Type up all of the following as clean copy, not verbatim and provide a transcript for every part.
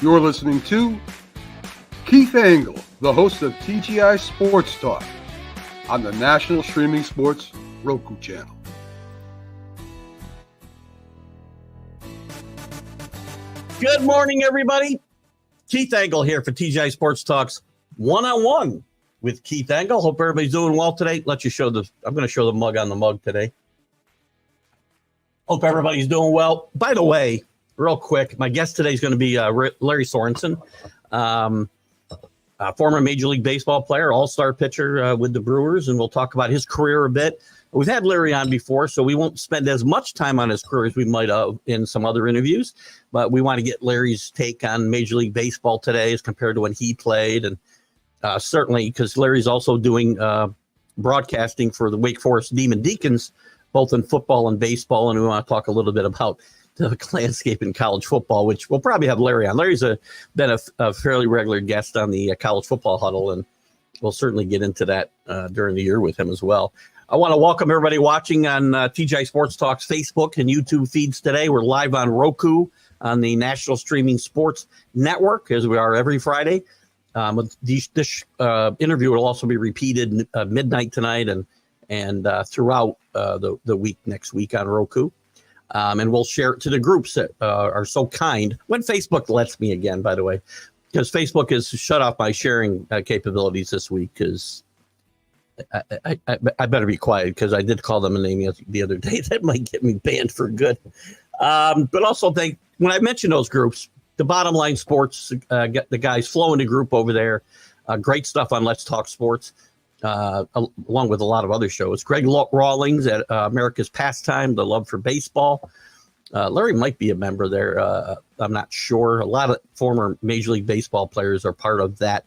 You're listening to Keith Engle, the host of TGI Sports Talk on the National Streaming Sports Roku channel. Good morning, everybody. Keith Engle here for TGI Sports Talks one-on-one with Keith Engle. Hope everybody's doing well today. I'm going to show the mug on the mug today. Hope everybody's doing well. By the way, real quick, my guest today is going to be Larry Sorensen, a former Major League Baseball player, all-star pitcher with the Brewers, and we'll talk about his career a bit. We've had Larry on before, so we won't spend as much time on his career as we might have in some other interviews, but we want to get Larry's take on Major League Baseball today as compared to when he played, and certainly because Larry's also doing broadcasting for the Wake Forest Demon Deacons, both in football and baseball, and we want to talk a little bit about the landscape in college football, which we'll probably have Larry on. Larry's been a fairly regular guest on the college football huddle, and we'll certainly get into that during the year with him as well. I want to welcome everybody watching on TGI Sports Talk's Facebook and YouTube feeds today. We're live on Roku on the National Streaming Sports Network, as we are every Friday. This interview will also be repeated midnight tonight and throughout the week next week on Roku. And we'll share it to the groups that are so kind. When Facebook lets me again, by the way, because Facebook has shut off my sharing capabilities this week because I better be quiet because I did call them a name the other day that might get me banned for good. But also when I mention those groups, the Bottom Line Sports, get the guys Flo in the group over there. Great stuff on Let's Talk Sports, along with a lot of other shows. Greg Rawlings at America's Pastime, The Love for Baseball. Larry might be a member there. I'm not sure. A lot of former Major League Baseball players are part of that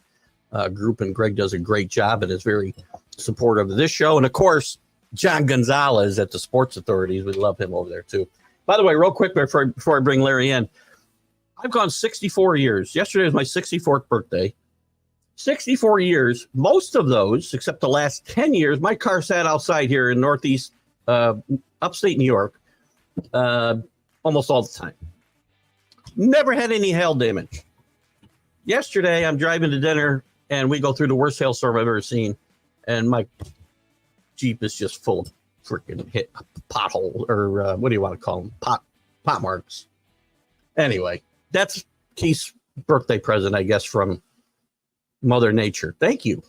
group, and Greg does a great job and is very supportive of this show. And, of course, John Gonzalez at the Sports Authorities. We love him over there, too. By the way, real quick before I bring Larry in, I've gone 64 years. Yesterday was my 64th birthday. 64 years. Most of those, except the last 10 years, my car sat outside here in Northeast, upstate New York, almost all the time. Never had any hail damage. Yesterday, I'm driving to dinner, and we go through the worst hailstorm I've ever seen, and my Jeep is just full of freaking hit pothole, or what do you want to call them? Pot marks. Anyway, that's Keith's birthday present, I guess, from Mother Nature. Thank you.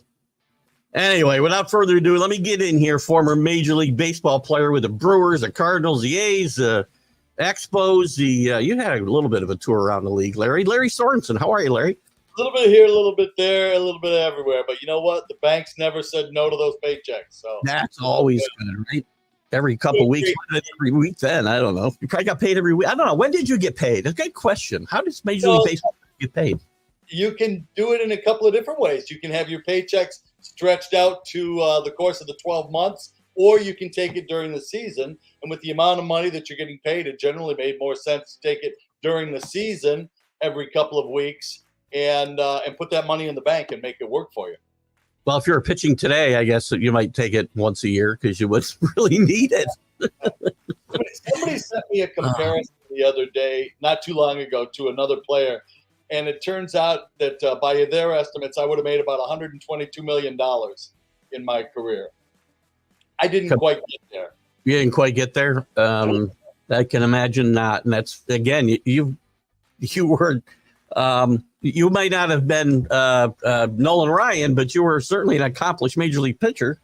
Anyway, without further ado, let me get in here. Former Major League Baseball player with the Brewers, the Cardinals, the A's, the Expos. You had a little bit of a tour around the league, Larry. Larry Sorensen, how are you, Larry? A little bit here, a little bit there, a little bit everywhere. But you know what? The banks never said no to those paychecks. So that's always good, right? Every couple of weeks, every week. Then I don't know. You probably got paid every week. I don't know. When did you get paid? That's a good question. How does Major League Baseball get paid? You can do it in a couple of different ways. You can have your paychecks stretched out to the course of the 12 months, or you can take it during the season. And with the amount of money that you're getting paid, it generally made more sense to take it during the season every couple of weeks and put that money in the bank and make it work for you. Well, if you're pitching today, I guess you might take it once a year because you would really need it. Somebody sent me a comparison the other day, not too long ago, to another player. And it turns out that by their estimates, I would have made about $122 million in my career. I didn't quite get there. You didn't quite get there? I can imagine not. And that's, again, you were you might not have been Nolan Ryan, but you were certainly an accomplished Major League pitcher.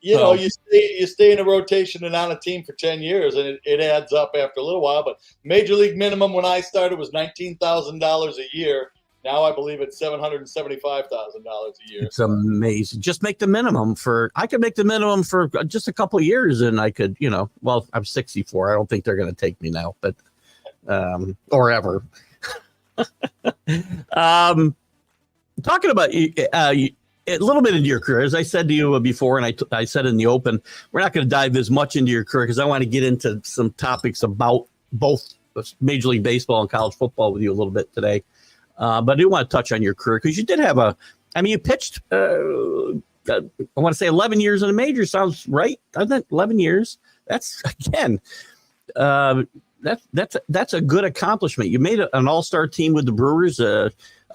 You know, you stay in a rotation and on a team for 10 years, and it adds up after a little while. But Major League minimum when I started was $19,000 a year. Now I believe it's $775,000 a year. It's amazing. Just make the minimum I could make the minimum for just a couple of years, and I could, well, I'm 64. I don't think they're going to take me now, but or ever. Talking about a little bit into your career, as I said to you before, and I said in the open, we're not going to dive as much into your career because I want to get into some topics about both Major League Baseball and college football with you a little bit today. But I do want to touch on your career because you did have you pitched, I want to say 11 years in a major. Sounds right. I think 11 years. That's, again, That's a good accomplishment. You made an all-star team with the Brewers, a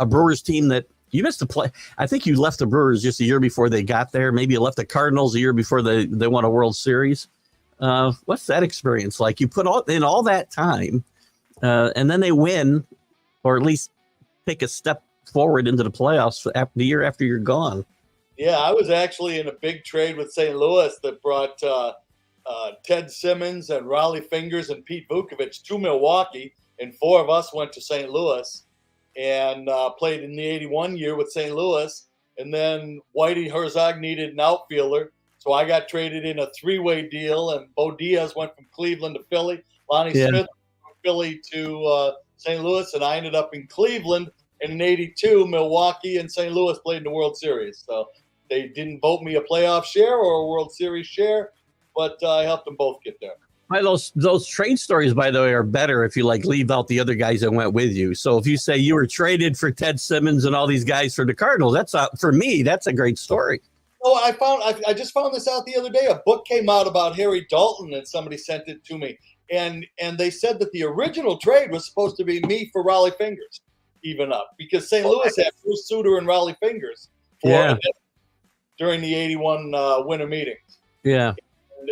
Brewers team that you missed the play. I think you left the Brewers just a year before they got there. Maybe you left the Cardinals a year before they won a World Series. What's that experience like? You put in all that time, and then they win, or at least take a step forward into the playoffs the year after you're gone. Yeah, I was actually in a big trade with St. Louis that brought Ted Simmons and Raleigh Fingers and Pete Vukovich to Milwaukee, and 4 of us went to St. Louis and played in the 81 year with St. Louis. And then Whitey Herzog needed an outfielder, so I got traded in a 3-way deal, and Bo Diaz went from Cleveland to Philly. Lonnie Smith went from Philly to St. Louis, and I ended up in Cleveland. And in 82, Milwaukee and St. Louis played in the World Series. So they didn't vote me a playoff share or a World Series share, but I helped them both get there. Those trade stories, by the way, are better if you leave out the other guys that went with you. So if you say you were traded for Ted Simmons and all these guys for the Cardinals, for me, that's a great story. Oh, I just found this out the other day. A book came out about Harry Dalton, and somebody sent it to me. And they said that the original trade was supposed to be me for Raleigh Fingers, even up, because St. Louis had Bruce Sutter and Raleigh Fingers during the 81 winter meetings. Yeah.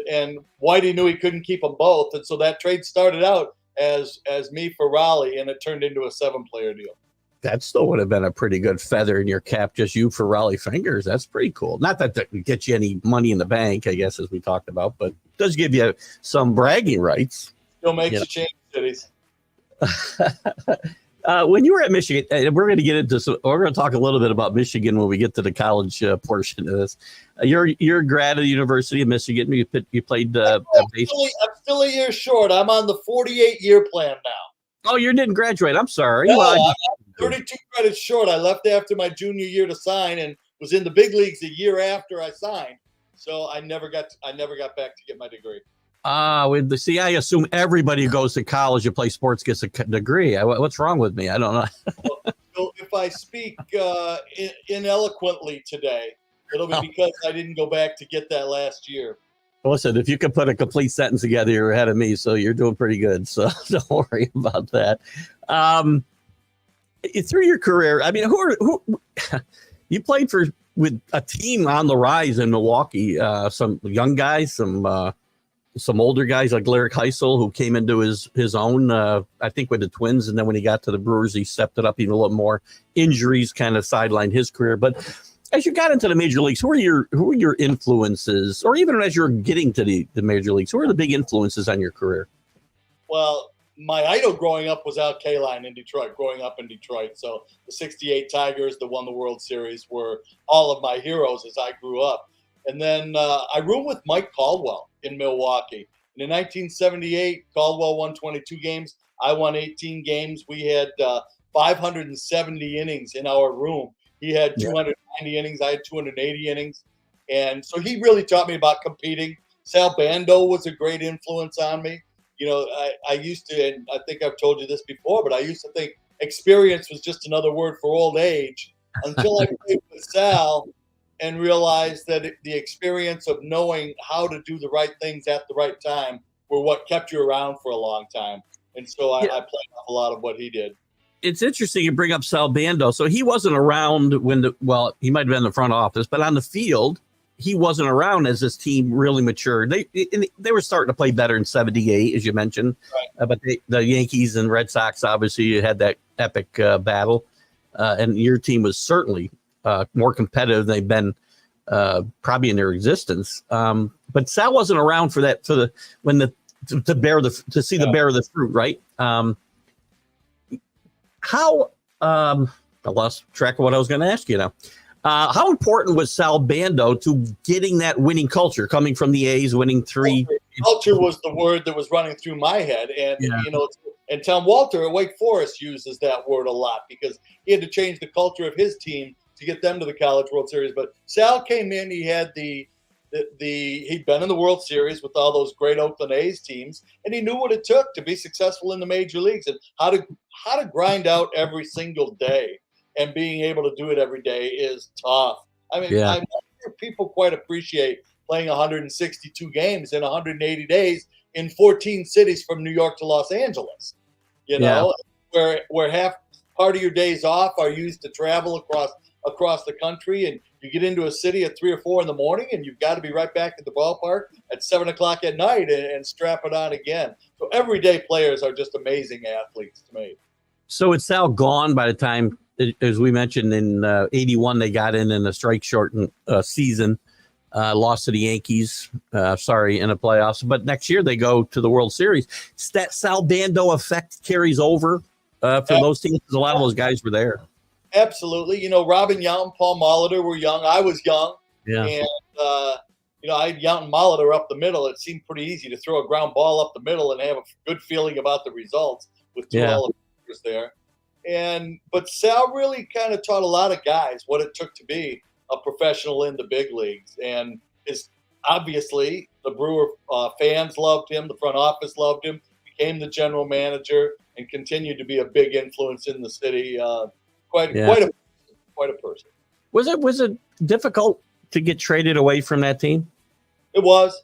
And Whitey knew he couldn't keep them both, and so that trade started out as me for Raleigh, and it turned into a 7-player deal. That still would have been a pretty good feather in your cap, just you for Raleigh Fingers. That's pretty cool. Not that would get you any money in the bank, I guess, as we talked about, but it does give you some bragging rights. Still makes you change cities. When you were at Michigan, we're going to talk a little bit about Michigan when we get to the college portion of this. You're a grad of the University of Michigan. You played baseball. I'm still a year short. I'm on the 48-year plan now. Oh, you didn't graduate. I'm sorry. No, I'm 32 credits short. I left after my junior year to sign and was in the big leagues a year after I signed. So I never got back to get my degree. I assume everybody who goes to college to play sports gets a degree. What's wrong with me? I don't know. So if I speak ineloquently today, it'll be because I didn't go back to get that last year. Listen, if you can put a complete sentence together, you're ahead of me, so you're doing pretty good. So don't worry about that. Through your career, I mean, who you played with a team on the rise in Milwaukee? Some young guys, some older guys like Larry Heisel, who came into his own, I think, with the Twins. And then when he got to the Brewers, he stepped it up even a little more. Injuries kind of sidelined his career. But as you got into the major leagues, who are your influences? Or even as you're getting to the major leagues, who are the big influences on your career? Well, my idol growing up was Al Kaline in Detroit, growing up in Detroit. So the 68 Tigers that won the World Series were all of my heroes as I grew up. And then I roomed with Mike Caldwell in Milwaukee. And in 1978, Caldwell won 22 games. I won 18 games. We had 570 innings in our room. He had 290 innings. I had 280 innings. And so he really taught me about competing. Sal Bando was a great influence on me. You know, I used to, and I think I've told you this before, but I used to think experience was just another word for old age until I played with Sal and realized that the experience of knowing how to do the right things at the right time were what kept you around for a long time. And so I played off a lot of what he did. It's interesting you bring up Sal Bando. So he wasn't around when he might have been in the front office, but on the field, he wasn't around as this team really matured. They were starting to play better in 78, as you mentioned. Right. But the Yankees and Red Sox obviously had that epic battle. And your team was certainly more competitive than they've been probably in their existence. But Sal wasn't around for that, to see the bear of the fruit, right? I lost track of what I was going to ask you now. How important was Sal Bando to getting that winning culture, coming from the A's, winning 3? Culture was the word that was running through my head. And, and Tom Walter at Wake Forest uses that word a lot because he had to change the culture of his team to get them to the College World Series. But Sal came in, he had he'd been in the World Series with all those great Oakland A's teams, and he knew what it took to be successful in the major leagues and how to grind out every single day. And being able to do it every day is tough. I mean, I'm not sure people quite appreciate playing 162 games in 180 days in 14 cities from New York to Los Angeles. You know, where half part of your days off are used to travel across the country, and you get into a city at 3 or 4 in the morning, and you've got to be right back at the ballpark at 7 o'clock at night and strap it on again. So everyday players are just amazing athletes to me. So it's Sal gone by the time, as we mentioned, in 81, they got in a strike-shortened season, lost to the Yankees, in the playoffs. But next year they go to the World Series. That Sal Bando effect carries over for those teams. A lot of those guys were there. Absolutely. You know, Robin Yount, Paul Molitor were young. I was young. Yeah. And, you know, I had Yount and Molitor up the middle. It seemed pretty easy to throw a ground ball up the middle and have a good feeling about the results with two Hall of Famers there. But Sal really kind of taught a lot of guys what it took to be a professional in the big leagues. And obviously the Brewer fans loved him. The front office loved him, became the general manager, and continued to be a big influence in the city. Quite a person. Was it difficult to get traded away from that team? It was,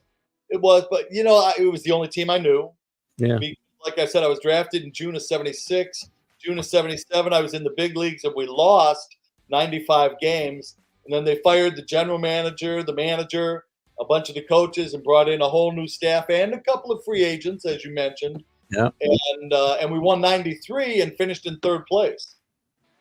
but you know, it was the only team I knew. Yeah. Like I said, I was drafted in June of '76. June of '77, I was in the big leagues, and we lost 95 games. And then they fired the general manager, the manager, a bunch of the coaches, and brought in a whole new staff and a couple of free agents, as you mentioned. Yeah. And we won 93 and finished in third place.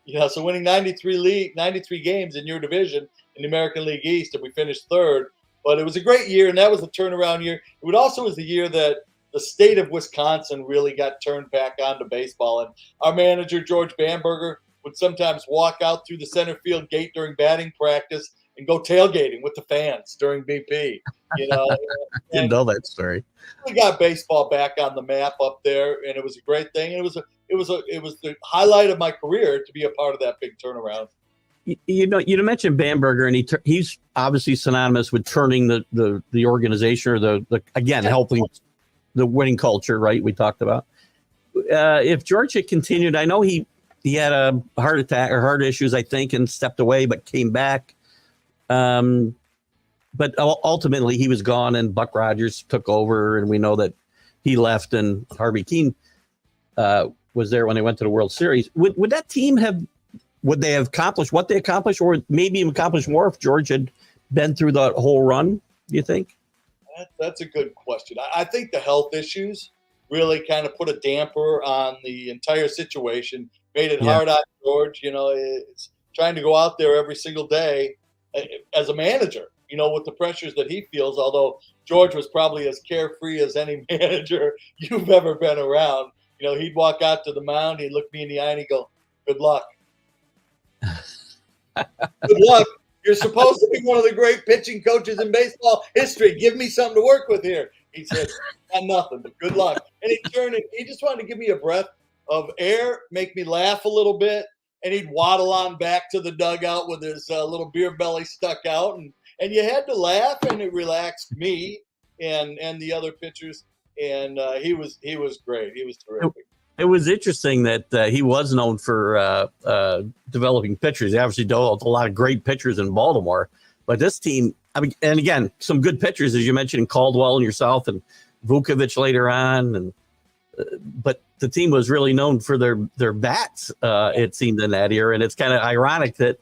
You know, so winning 93 games in your division in the American League East, and we finished third. But it was a great year, and that was a turnaround year. It also was the year that the state of Wisconsin really got turned back onto baseball. And our manager, George Bamberger, would sometimes walk out through the center field gate during batting practice and go tailgating with the fans during BP. You know, Didn't know that story. We got baseball back on the map up there, and it was a great thing. It was the highlight of my career to be a part of that big turnaround. You know, you mentioned Bamberger, and he's obviously synonymous with turning the organization, or the helping the winning culture, right? We talked about. If George had continued, I know he had a heart attack or heart issues, I think, and stepped away, but came back. But ultimately he was gone, and Buck Rogers took over, and we know that he left, and Harvey Keene was there when they went to the World Series. Would that team would they have accomplished what they accomplished, or maybe even accomplished more if George had been through the whole run, do you think? That's a good question. I think the health issues really kind of put a damper on the entire situation, made it hard on George. You know, it's trying to go out there every single day as a manager, you know, with the pressures that he feels, although George was probably as carefree as any manager you've ever been around. You know, he'd walk out to the mound, he'd look me in the eye, and he'd go, "Good luck." Good luck. You're supposed to be one of the great pitching coaches in baseball history. Give me something to work with here. He said, "Got nothing, but good luck." And he just wanted to give me a breath of air, make me laugh a little bit, and he'd waddle on back to the dugout with his little beer belly stuck out. And you had to laugh, and it relaxed me and the other pitchers. And he was great. He was terrific. It was interesting that he was known for developing pitchers. He obviously developed a lot of great pitchers in Baltimore. But this team, I mean, and again, some good pitchers, as you mentioned, Caldwell and yourself, and Vukovich later on. But the team was really known for their bats, it seemed, in that era. And it's kind of ironic that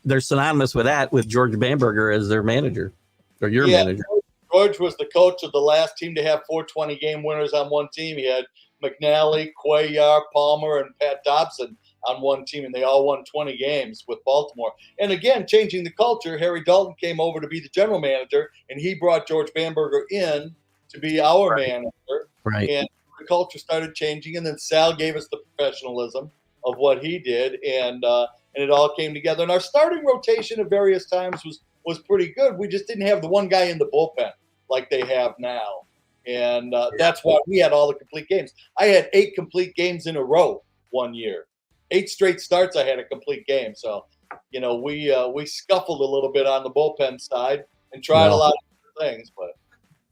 they're synonymous with that, with George Bamberger as their manager, or your manager. George was the coach of the last team to have 420 game winners on one team. He had McNally, Cuellar, Palmer, and Pat Dobson on one team, and they all won 20 games with Baltimore. And again, changing the culture, Harry Dalton came over to be the general manager, and he brought George Bamberger in to be our manager. Right. And the culture started changing, and then Sal gave us the professionalism of what he did, and it all came together. And our starting rotation at various times was pretty good. We just didn't have the one guy in the bullpen like they have now. And that's why we had all the complete games. I had 8 complete games in a row one year. 8 straight starts, I had a complete game. So, you know, we scuffled a little bit on the bullpen side and tried a lot of different things. But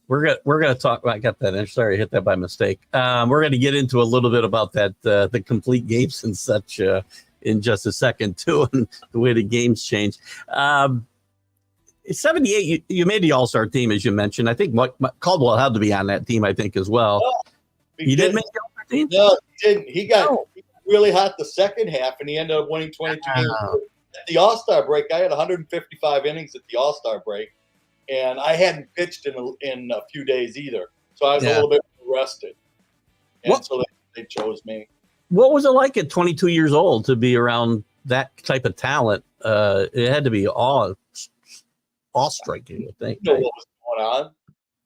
we're gonna talk. I got that. Sorry, I hit that by mistake. We're gonna get into a little bit about that, the complete games and such, in just a second too, and the way the games change. '78, you made the All-Star team, as you mentioned. I think Caldwell had to be on that team, I think, as well. You didn't make the All-Star team? No, he didn't. He got really hot the second half, and he ended up winning 22 games. At the All-Star break, I had 155 innings at the All-Star break, and I hadn't pitched in a few days either. So I was a little bit rested. And so they chose me. What was it like at 22 years old to be around that type of talent? It had to be awe-striking, I think. You know what was going on?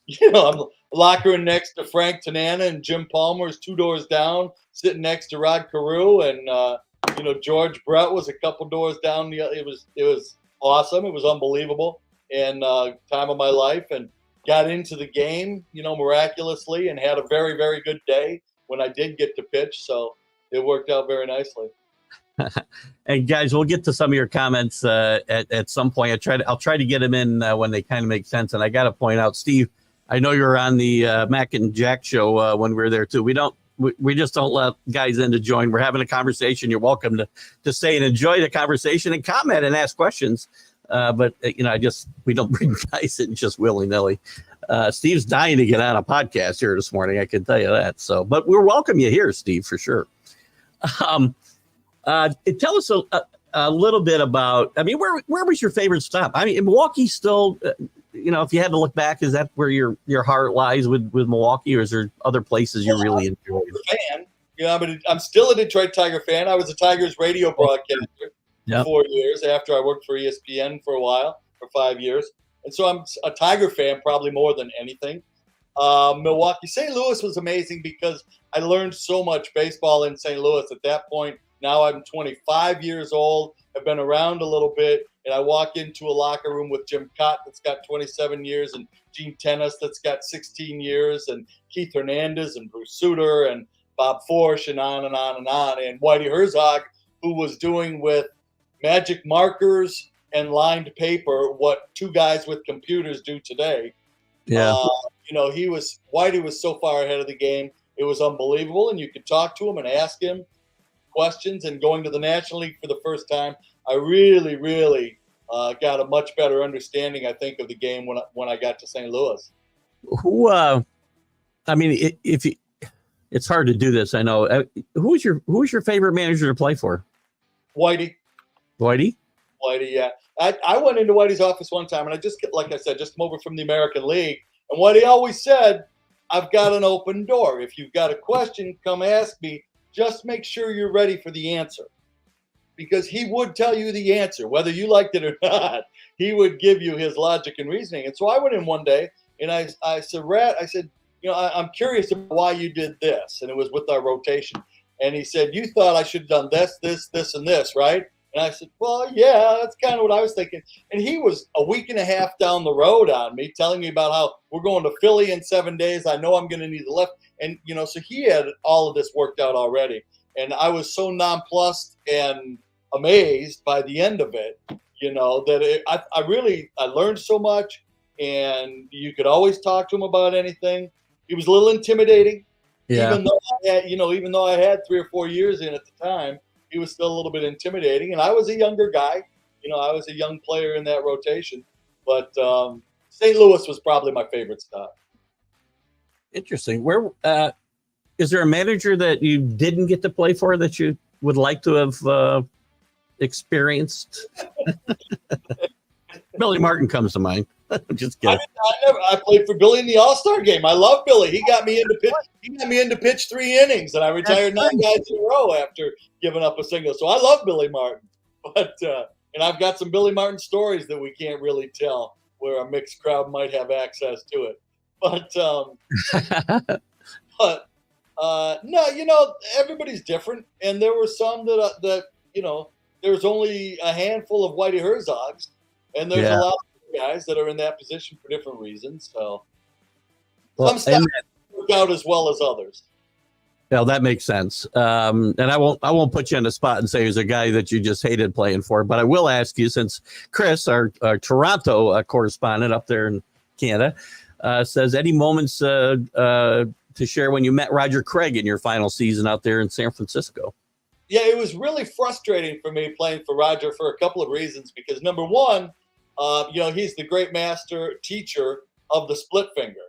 You know, I'm locker room next to Frank Tanana and Jim Palmer's 2 doors down, sitting next to Rod Carew, and you know, George Brett was a couple doors down. It was awesome. It was unbelievable, and time of my life, and got into the game, you know, miraculously, and had a very, very good day when I did get to pitch. So it worked out very nicely. And guys, we'll get to some of your comments at some point. I'll try to get them in when they kind of make sense. And I got to point out, Steve, I know you're on the Mac and Jack show when we're there too. We just don't let guys in to join. We're having a conversation. You're welcome to stay and enjoy the conversation and comment and ask questions. But you know, we don't bring guys in just willy nilly. Steve's dying to get on a podcast here this morning. I can tell you that. So, but we'll welcome you here, Steve, for sure. Tell us a little bit about, I mean, where was your favorite stop? I mean, Milwaukee still, you know, if you had to look back, is that where your heart lies with Milwaukee, or is there other places you really enjoy? Fan. You know, I'm still a Detroit Tiger fan. I was a Tigers radio broadcaster for 4 years after I worked for ESPN for a while, for 5 years. And so I'm a Tiger fan probably more than anything. Milwaukee. St. Louis was amazing because I learned so much baseball in St. Louis at that point. Now I'm 25 years old. I've been around a little bit, and I walk into a locker room with Jim Cott that's got 27 years, and Gene Tennis that's got 16 years, and Keith Hernandez and Bruce Sutter and Bob Forsch, and on and on and on. And Whitey Herzog, who was doing with magic markers and lined paper what 2 guys with computers do today. Yeah. You know, Whitey was so far ahead of the game. It was unbelievable, and you could talk to him and ask him questions. And going to the National League for the first time, I really, really got a much better understanding, I think, of the game when I got to St. Louis. I mean, it's hard to do this, I know. Who's your favorite manager to play for? Whitey, yeah. I went into Whitey's office one time, and I just come over from the American League, and Whitey always said, "I've got an open door. If you've got a question, come ask me. Just make sure you're ready for the answer," because he would tell you the answer, whether you liked it or not. He would give you his logic and reasoning. And so I went in one day, and I said, "Rat," I said, "you know, I'm curious about why you did this." And it was with our rotation. And he said, "You thought I should have done this, and this, right?" And I said, "Well, yeah, that's kind of what I was thinking." And he was a week and a half down the road on me, telling me about how we're going to Philly in 7 days. I know I'm going to need the left. And, you know, so he had all of this worked out already. And I was so nonplussed and amazed by the end of it, you know, that I learned so much, and you could always talk to him about anything. He was a little intimidating. Yeah. Even though I had 3 or 4 years in at the time, he was still a little bit intimidating. And I was a younger guy. You know, I was a young player in that rotation. But St. Louis was probably my favorite stop. Interesting. Where is there a manager that you didn't get to play for that you would like to have experienced? Billy Martin comes to mind. I'm just kidding. I played for Billy in the All-Star game. I love Billy. He got me into pitch 3 innings, and I retired 9 guys in a row after giving up a single. So I love Billy Martin. But and I've got some Billy Martin stories that we can't really tell, where a mixed crowd might have access to it. But no, you know, everybody's different, and there were some that you know, there's only a handful of Whitey Herzogs, and there's a lot of guys that are in that position for different reasons. So some stuff work out as well as others. Well, that makes sense. And I won't put you on the spot and say there's a guy that you just hated playing for, but I will ask you, since Chris, our Toronto correspondent up there in Canada, says any moments to share when you met Roger Craig in your final season out there in San Francisco. Yeah, it was really frustrating for me playing for Roger for a couple of reasons, because number one, He's the great master teacher of the split finger.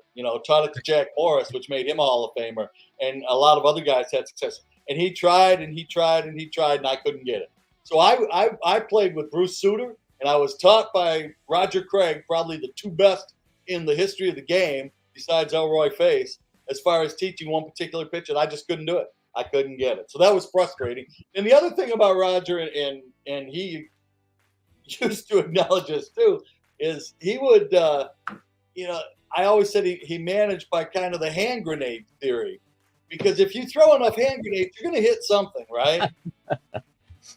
Taught it to Jack Morris, which made him a Hall of Famer, and a lot of other guys had success. And he tried and he tried and he tried, and I couldn't get it. So I played with Bruce Sutter, and I was taught by Roger Craig, probably the two best in the history of the game, besides Elroy Face, as far as teaching one particular pitch, and I just couldn't do it. I couldn't get it. So that was frustrating. And the other thing about Roger, and he used to acknowledge this too, is he would, I always said he managed by kind of the hand grenade theory. Because if you throw enough hand grenades, you're going to hit something, right?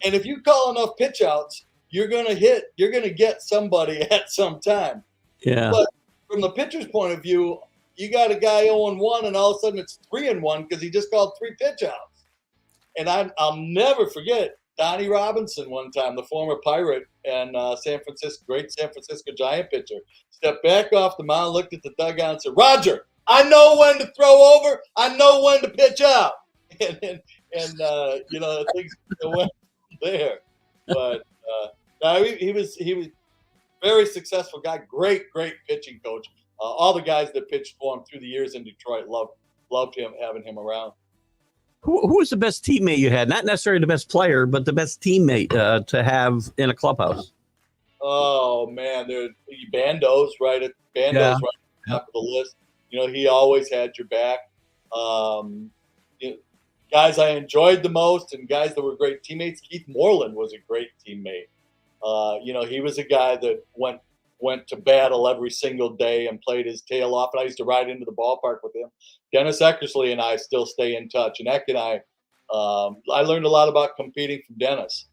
And if you call enough pitch outs, you're going to get somebody at some time. Yeah. But from the pitcher's point of view, you got a guy 0-1, and all of a sudden it's 3-1 because he just called 3 pitch outs. And I'll never forget Donnie Robinson one time, the former Pirate and great San Francisco Giant pitcher, stepped back off the mound, looked at the dugout, and said, "Roger, I know when to throw over. I know when to pitch out." And things went there. But he was very successful guy, great pitching coach. All the guys that pitched for him through the years in Detroit loved him, having him around. Who was the best teammate you had? Not necessarily the best player, but the best teammate to have in a clubhouse. Oh man, there's Bandos right at the top of the list. He always had your back. Guys I enjoyed the most and guys that were great teammates. Keith Moreland was a great teammate. He was a guy that went to battle every single day and played his tail off. And I used to ride into the ballpark with him. Dennis Eckersley and I still stay in touch. And Eck and I learned a lot about competing from Dennis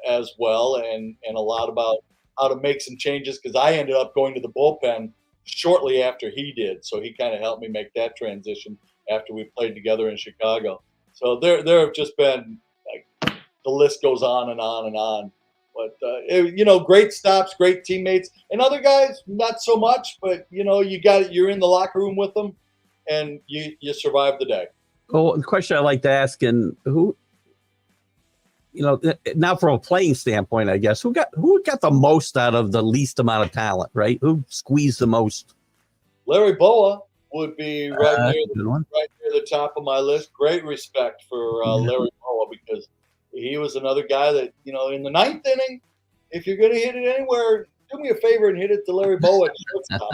as well, and a lot about how to make some changes because I ended up going to the bullpen shortly after he did. So he kind of helped me make that transition after we played together in Chicago. So there have just been, the list goes on and on and on. But, great stops, great teammates. And other guys, not so much, but, you're in the locker room with them and you survive the day. Well, the question I like to ask, and who, now from a playing standpoint, I guess, who got the most out of the least amount of talent, right? Who squeezed the most? Larry Boa would be right near the top of my list. Great respect for Larry Boa because he was another guy that, in the ninth inning, if you're going to hit it anywhere, do me a favor and hit it to Larry Boa at shortstop.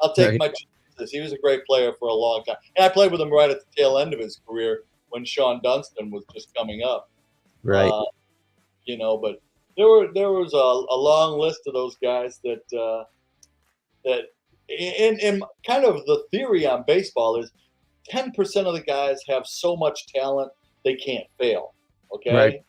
I'll take my chances. He was a great player for a long time. And I played with him right at the tail end of his career when Sean Dunston was just coming up. Right. But there was a long list of those guys that in kind of the theory on baseball is 10% of the guys have so much talent they can't fail. Okay. Right.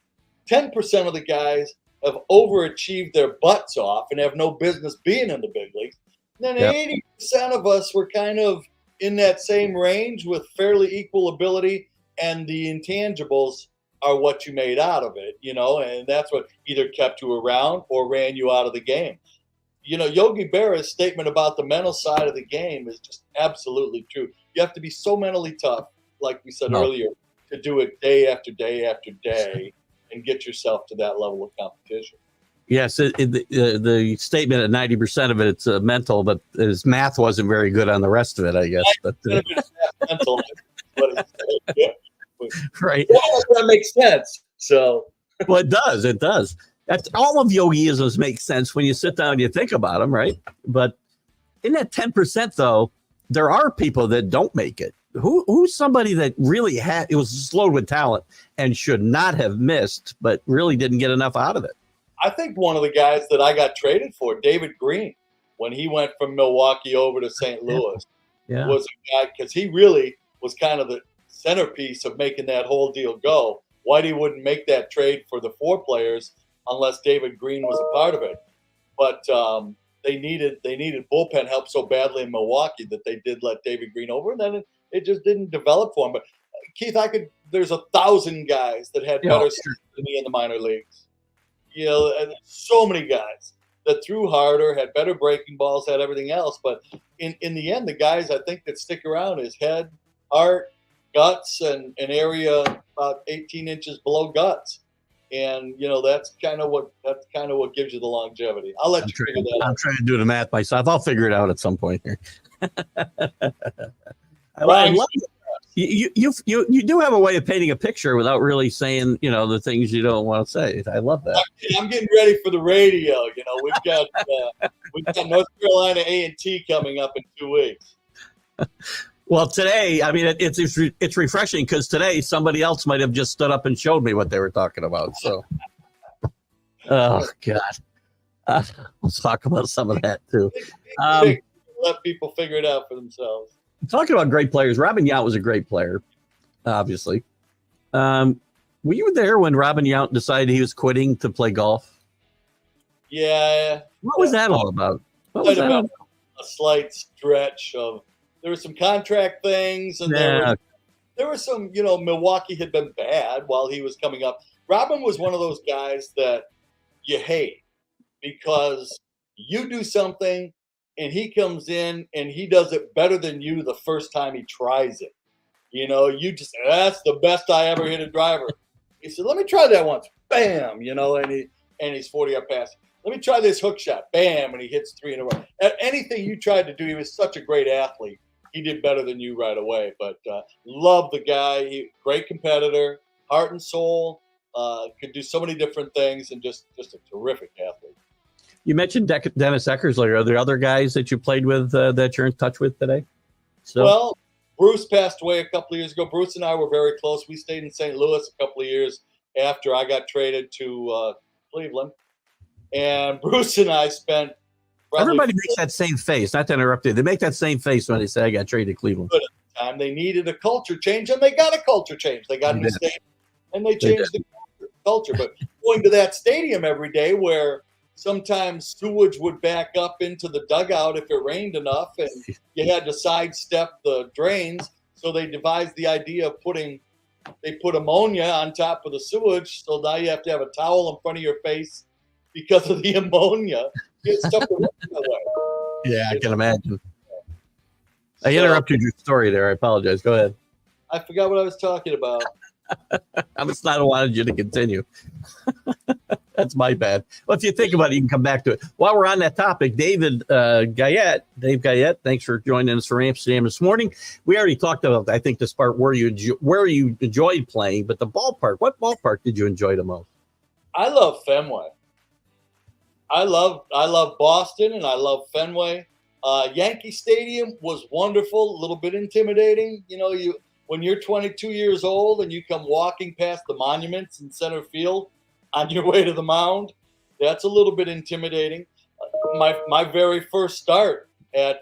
10% of the guys have overachieved their butts off and have no business being in the big leagues. And then 80% of us were kind of in that same range with fairly equal ability, and the intangibles are what you made out of it, and that's what either kept you around or ran you out of the game. Yogi Berra's statement about the mental side of the game is just absolutely true. You have to be so mentally tough, like we said earlier, to do it day after day after day and get yourself to that level of competition. Yes, the statement at 90% of it's mental, but his math wasn't very good on the rest of it, I guess. But mental, yeah. Right. Well, that makes sense. So, well, it does. It does. That's all of yogiisms make sense when you sit down and you think about them, right? But in that 10%, though, there are people that don't make it. Who's somebody that really was loaded with talent and should not have missed, but really didn't get enough out of it? I think one of the guys that I got traded for, David Green, when he went from Milwaukee over to St. Louis, was a guy because he really was kind of the centerpiece of making that whole deal go. Whitey wouldn't make that trade for the 4 players unless David Green was a part of it. But they needed bullpen help so badly in Milwaukee that they did let David Green over, and then it just didn't develop for him. But Keith, there's 1,000 guys that had better stats than me in the minor leagues. And so many guys that threw harder, had better breaking balls, had everything else. But in the end, the guys I think that stick around is head, heart, guts, and an area about 18 inches below guts. And that's kind of what gives you the longevity. I'll let you figure that out. I'm trying to do the math myself. I'll figure it out at some point here. I love it. You do have a way of painting a picture without really saying the things you don't want to say. I love that. I'm getting ready for the radio. We've got North Carolina A&T coming up in 2 weeks. Well, today, I mean, it's refreshing because today somebody else might have just stood up and showed me what they were talking about. So, oh God, let's talk about some of that too. Let people figure it out for themselves. Talking about great players, Robin Yount was a great player, obviously. Were you there when Robin Yount decided he was quitting to play golf? Yeah. What was that all about? What was that all about? A slight stretch of. There were some contract things, and there were some, Milwaukee had been bad while he was coming up. Robin was one of those guys that you hate because you do something and he comes in and he does it better than you the first time he tries it. You just say, that's the best I ever hit a driver. He said, let me try that once. Bam, and he's 40-yard pass. Let me try this hook shot. Bam, and he hits 3 in a row. Anything you tried to do, he was such a great athlete. He did better than you right away, but love the guy. Great competitor, heart and soul, could do so many different things, and just a terrific athlete. You mentioned Dennis Eckersley. Are there other guys that you played with that you're in touch with today? Well, Bruce passed away a couple of years ago. Bruce and I were very close. We stayed in St. Louis a couple of years after I got traded to Cleveland, and Bruce and I spent. Everybody makes that same face. Not to interrupt you. They make that same face when they say, I got traded to Cleveland. But at the time, they needed a culture change, and they got a culture change. They got a new stadium, and they changed the culture. But going to that stadium every day where sometimes sewage would back up into the dugout if it rained enough, and you had to sidestep the drains. So they devised the idea of they put ammonia on top of the sewage. So now you have to have a towel in front of your face because of the ammonia. Yeah, I can imagine. I interrupted your story there. I apologize. Go ahead. I forgot what I was talking about. I must not have wanted you to continue. That's my bad. Well, if you think about it, you can come back to it. While we're on that topic, Dave Guyette, thanks for joining us for Amsterdam this morning. We already talked about, I think, this part where you enjoyed playing, but the ballpark. What ballpark did you enjoy the most? I love Fenway. I love Boston, and I love Fenway. Yankee Stadium was wonderful, a little bit intimidating. When you're 22 years old and you come walking past the monuments in center field on your way to the mound, that's a little bit intimidating. My very first start at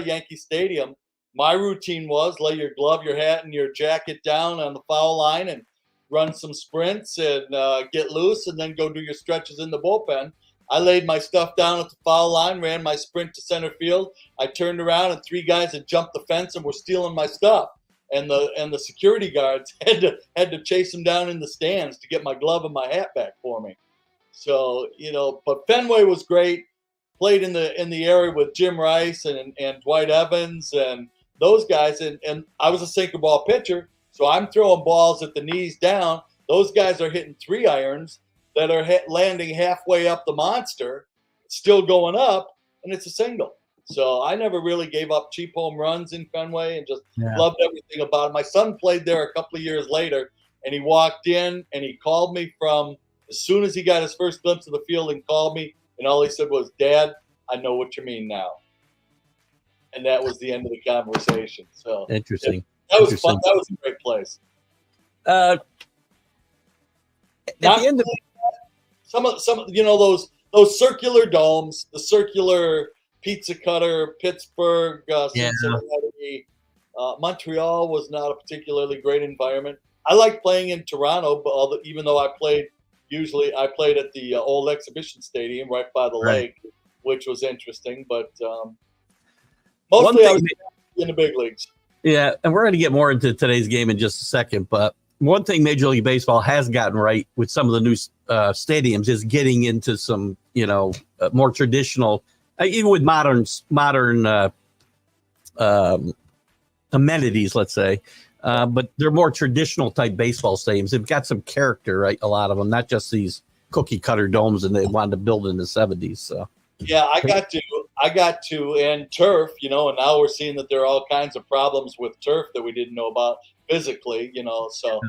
Yankee Stadium, my routine was lay your glove, your hat, and your jacket down on the foul line and run some sprints and get loose, and then go do your stretches in the bullpen. I laid my stuff down at the foul line, ran my sprint to center field. I turned around, and 3 guys had jumped the fence and were stealing my stuff. And the security guards had to chase them down in the stands to get my glove and my hat back for me. So but Fenway was great. Played in the area with Jim Rice and Dwight Evans and those guys, and I was a sinker ball pitcher. So I'm throwing balls at the knees down. Those guys are hitting 3 irons that are landing halfway up the monster, still going up, and it's a single. So I never really gave up cheap home runs in Fenway and just loved everything about it. My son played there a couple of years later, and he walked in and he called me from as soon as he got his first glimpse of the field and called me, and all he said was, "Dad, I know what you mean now." And that was the end of the conversation. So interesting. That was fun. That was a great place. At the end of some those circular domes, the circular pizza cutter, Pittsburgh, Cincinnati, Montreal was not a particularly great environment. I liked playing in Toronto, but even though I played at the old exhibition stadium right by the lake, which was interesting. But mostly I was in the big leagues. Yeah, and we're going to get more into today's game in just a second. But one thing Major League Baseball has gotten right with some of the new stadiums is getting into some, more traditional, even with modern amenities, let's say. But they're more traditional type baseball stadiums. They've got some character, right? A lot of them, not just these cookie cutter domes and they wanted to build in the 70s. So yeah, I got to, and turf, and now we're seeing that there are all kinds of problems with turf that we didn't know about physically, so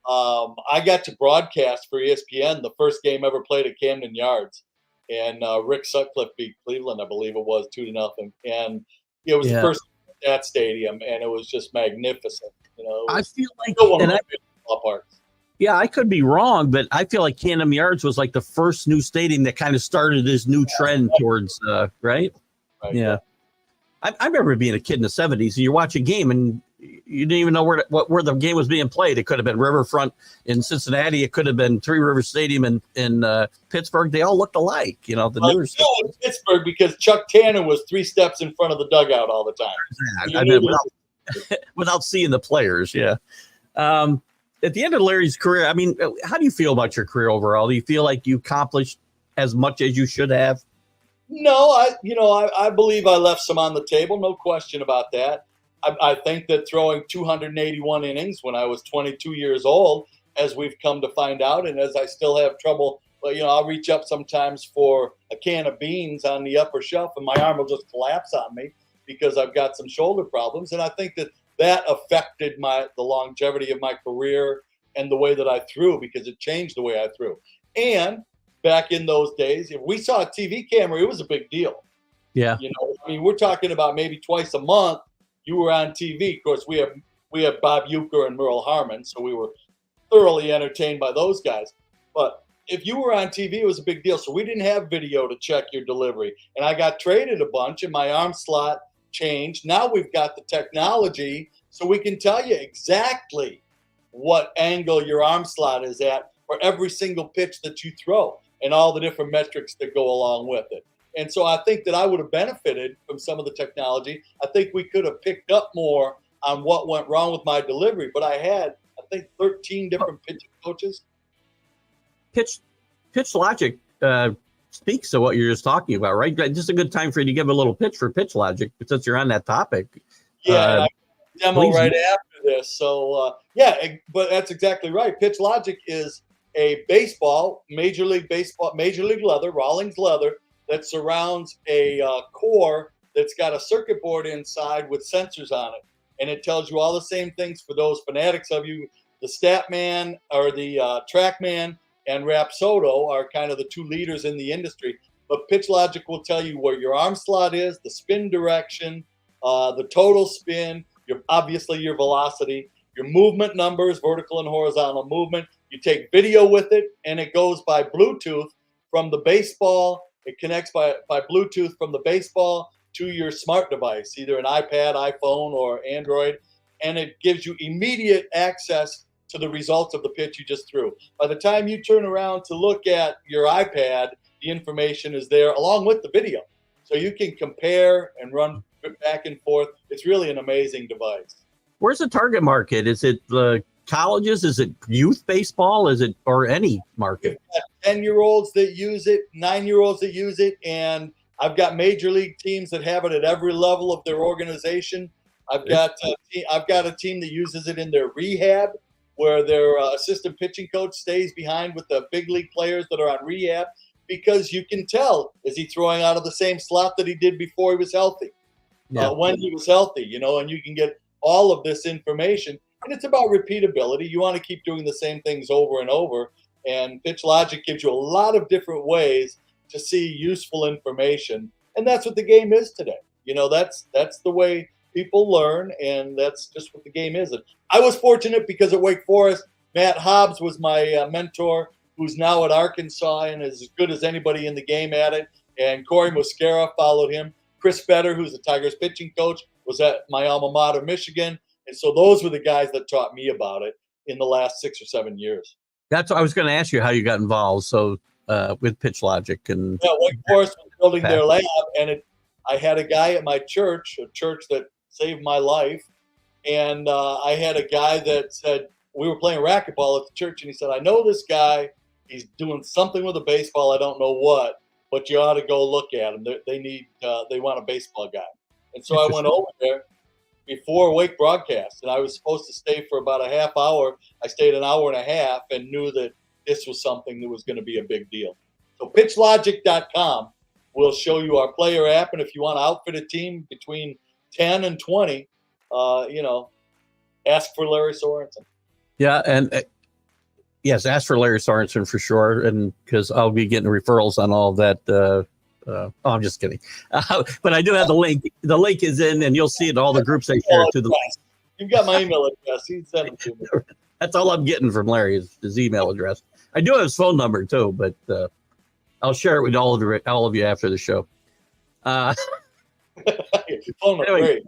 I got to broadcast for ESPN the first game ever played at Camden Yards, and Rick Sutcliffe beat Cleveland, I believe it was 2-0, and it was the first at that stadium, and it was just magnificent. I feel like, ballparks. Yeah, I could be wrong, but I feel like Camden Yards was like the first new stadium that kind of started this new trend towards, right? Yeah. I remember being a kid in the 70s, and you watch a game, and you didn't even know where the game was being played. It could have been Riverfront in Cincinnati. It could have been Three Rivers Stadium in Pittsburgh. They all looked alike, newer stuff. In Pittsburgh, because Chuck Tanner was 3 steps in front of the dugout all the time. I mean, without seeing the players, yeah. At the end of Larry's career, I mean, how do you feel about your career overall? Do you feel like you accomplished as much as you should have? No, I believe I left some on the table. No question about that. I think that throwing 281 innings when I was 22 years old, as we've come to find out, and as I still have trouble, I'll reach up sometimes for a can of beans on the upper shelf, and my arm will just collapse on me because I've got some shoulder problems. And I think that affected the longevity of my career and the way that I threw, because it changed the way I threw. And back in those days, if we saw a TV camera, it was a big deal. Yeah. We're talking about maybe twice a month you were on TV. Of course, we have Bob Uecker and Merle Harmon, so we were thoroughly entertained by those guys. But if you were on TV, it was a big deal. So we didn't have video to check your delivery. And I got traded a bunch, and my arm slot changed. Now we've got the technology, so we can tell you exactly what angle your arm slot is at for every single pitch that you throw, and all the different metrics that go along with it. And so I think that I would have benefited from some of the technology. I think we could have picked up more on what went wrong with my delivery, but I had, I think, 13 different pitching coaches. Pitch Logic speaks to what you're just talking about, right? Just a good time for you to give a little pitch for Pitch Logic, since you're on that topic. Yeah, demo right after this. So, but that's exactly right. Pitch Logic is a Major League leather, Rawlings leather, that surrounds a core that's got a circuit board inside with sensors on it. And it tells you all the same things for those fanatics of you. The Statman or the TrackMan and Rapsodo are kind of the two leaders in the industry. But Pitch Logic will tell you where your arm slot is, the spin direction, the total spin, obviously your velocity, your movement numbers, vertical and horizontal movement. You take video with it, and it goes by Bluetooth from the baseball. It connects by Bluetooth from the baseball to your smart device, either an iPad, iPhone, or Android, and it gives you immediate access to the results of the pitch you just threw. By the time you turn around to look at your iPad, the information is there along with the video. So you can compare and run back and forth. It's really an amazing device. Where's the target market? Is it the colleges? Is it youth baseball? Is it, or any market? 10-year-olds that use it, 9-year-olds that use it, and I've got major league teams that have it at every level of their organization. I've got a team that uses it in their rehab, where their assistant pitching coach stays behind with the big league players that are on rehab, because you can tell, is he throwing out of the same slot that he did before he was healthy? When he was healthy, and you can get all of this information. And it's about repeatability. You want to keep doing the same things over and over. And Pitch Logic gives you a lot of different ways to see useful information. And that's what the game is today. That's the way people learn, and that's just what the game is. And I was fortunate because at Wake Forest, Matt Hobbs was my mentor, who's now at Arkansas and is as good as anybody in the game at it. And Corey Muscara followed him. Chris Fetter, who's the Tigers pitching coach, was at my alma mater, Michigan. And so those were the guys that taught me about it in the last 6 or 7 years. That's what I was going to ask you, how you got involved. So with Pitch Logic and Wake Forest was building their lab, and I had a guy at my church, a church that saved my life, and I had a guy that said, we were playing racquetball at the church, and he said, I know this guy. He's doing something with a baseball. I don't know what, but you ought to go look at him. They want a baseball guy. And so I went over there, before Wake broadcast, and I was supposed to stay for about a half hour. I stayed an hour and a half and knew that this was something that was going to be a big deal. So pitchlogic.com will show you our player app, and if you want to outfit a team between 10 and 20, ask for Larry Sorensen. Yeah, and yes, ask for Larry Sorensen for sure, and because I'll be getting referrals on all that. I'm just kidding, but I do have the link. The link is in, and you'll see it in all the groups I share to the. You've got my email address. He sent it to me. That's all I'm getting from Larry is his email address. I do have his phone number too, but I'll share it with all of you after the show. Phone number, anyway,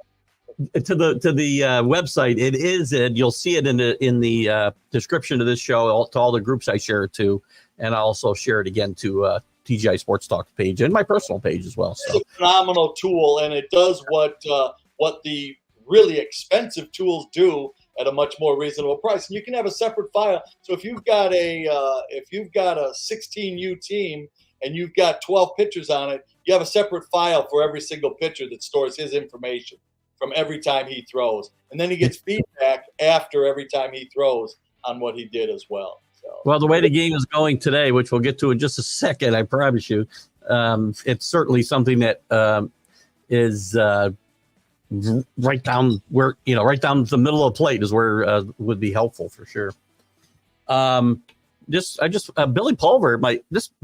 to the website, it is, and you'll see it in the description of this show to all the groups I share it to, and I'll also share it again to TGI Sports Talk page and my personal page as well. So. It's a phenomenal tool, and it does what the really expensive tools do at a much more reasonable price. And you can have a separate file. So if you've got a 16U team and you've got 12 pitchers on it, you have a separate file for every single pitcher that stores his information from every time he throws. And then he gets feedback after every time he throws on what he did as well. So, well, the way the game is going today, which we'll get to in just a second, I promise you, it's certainly something that is right down the middle of the plate is where would be helpful for sure. Billy Pulver,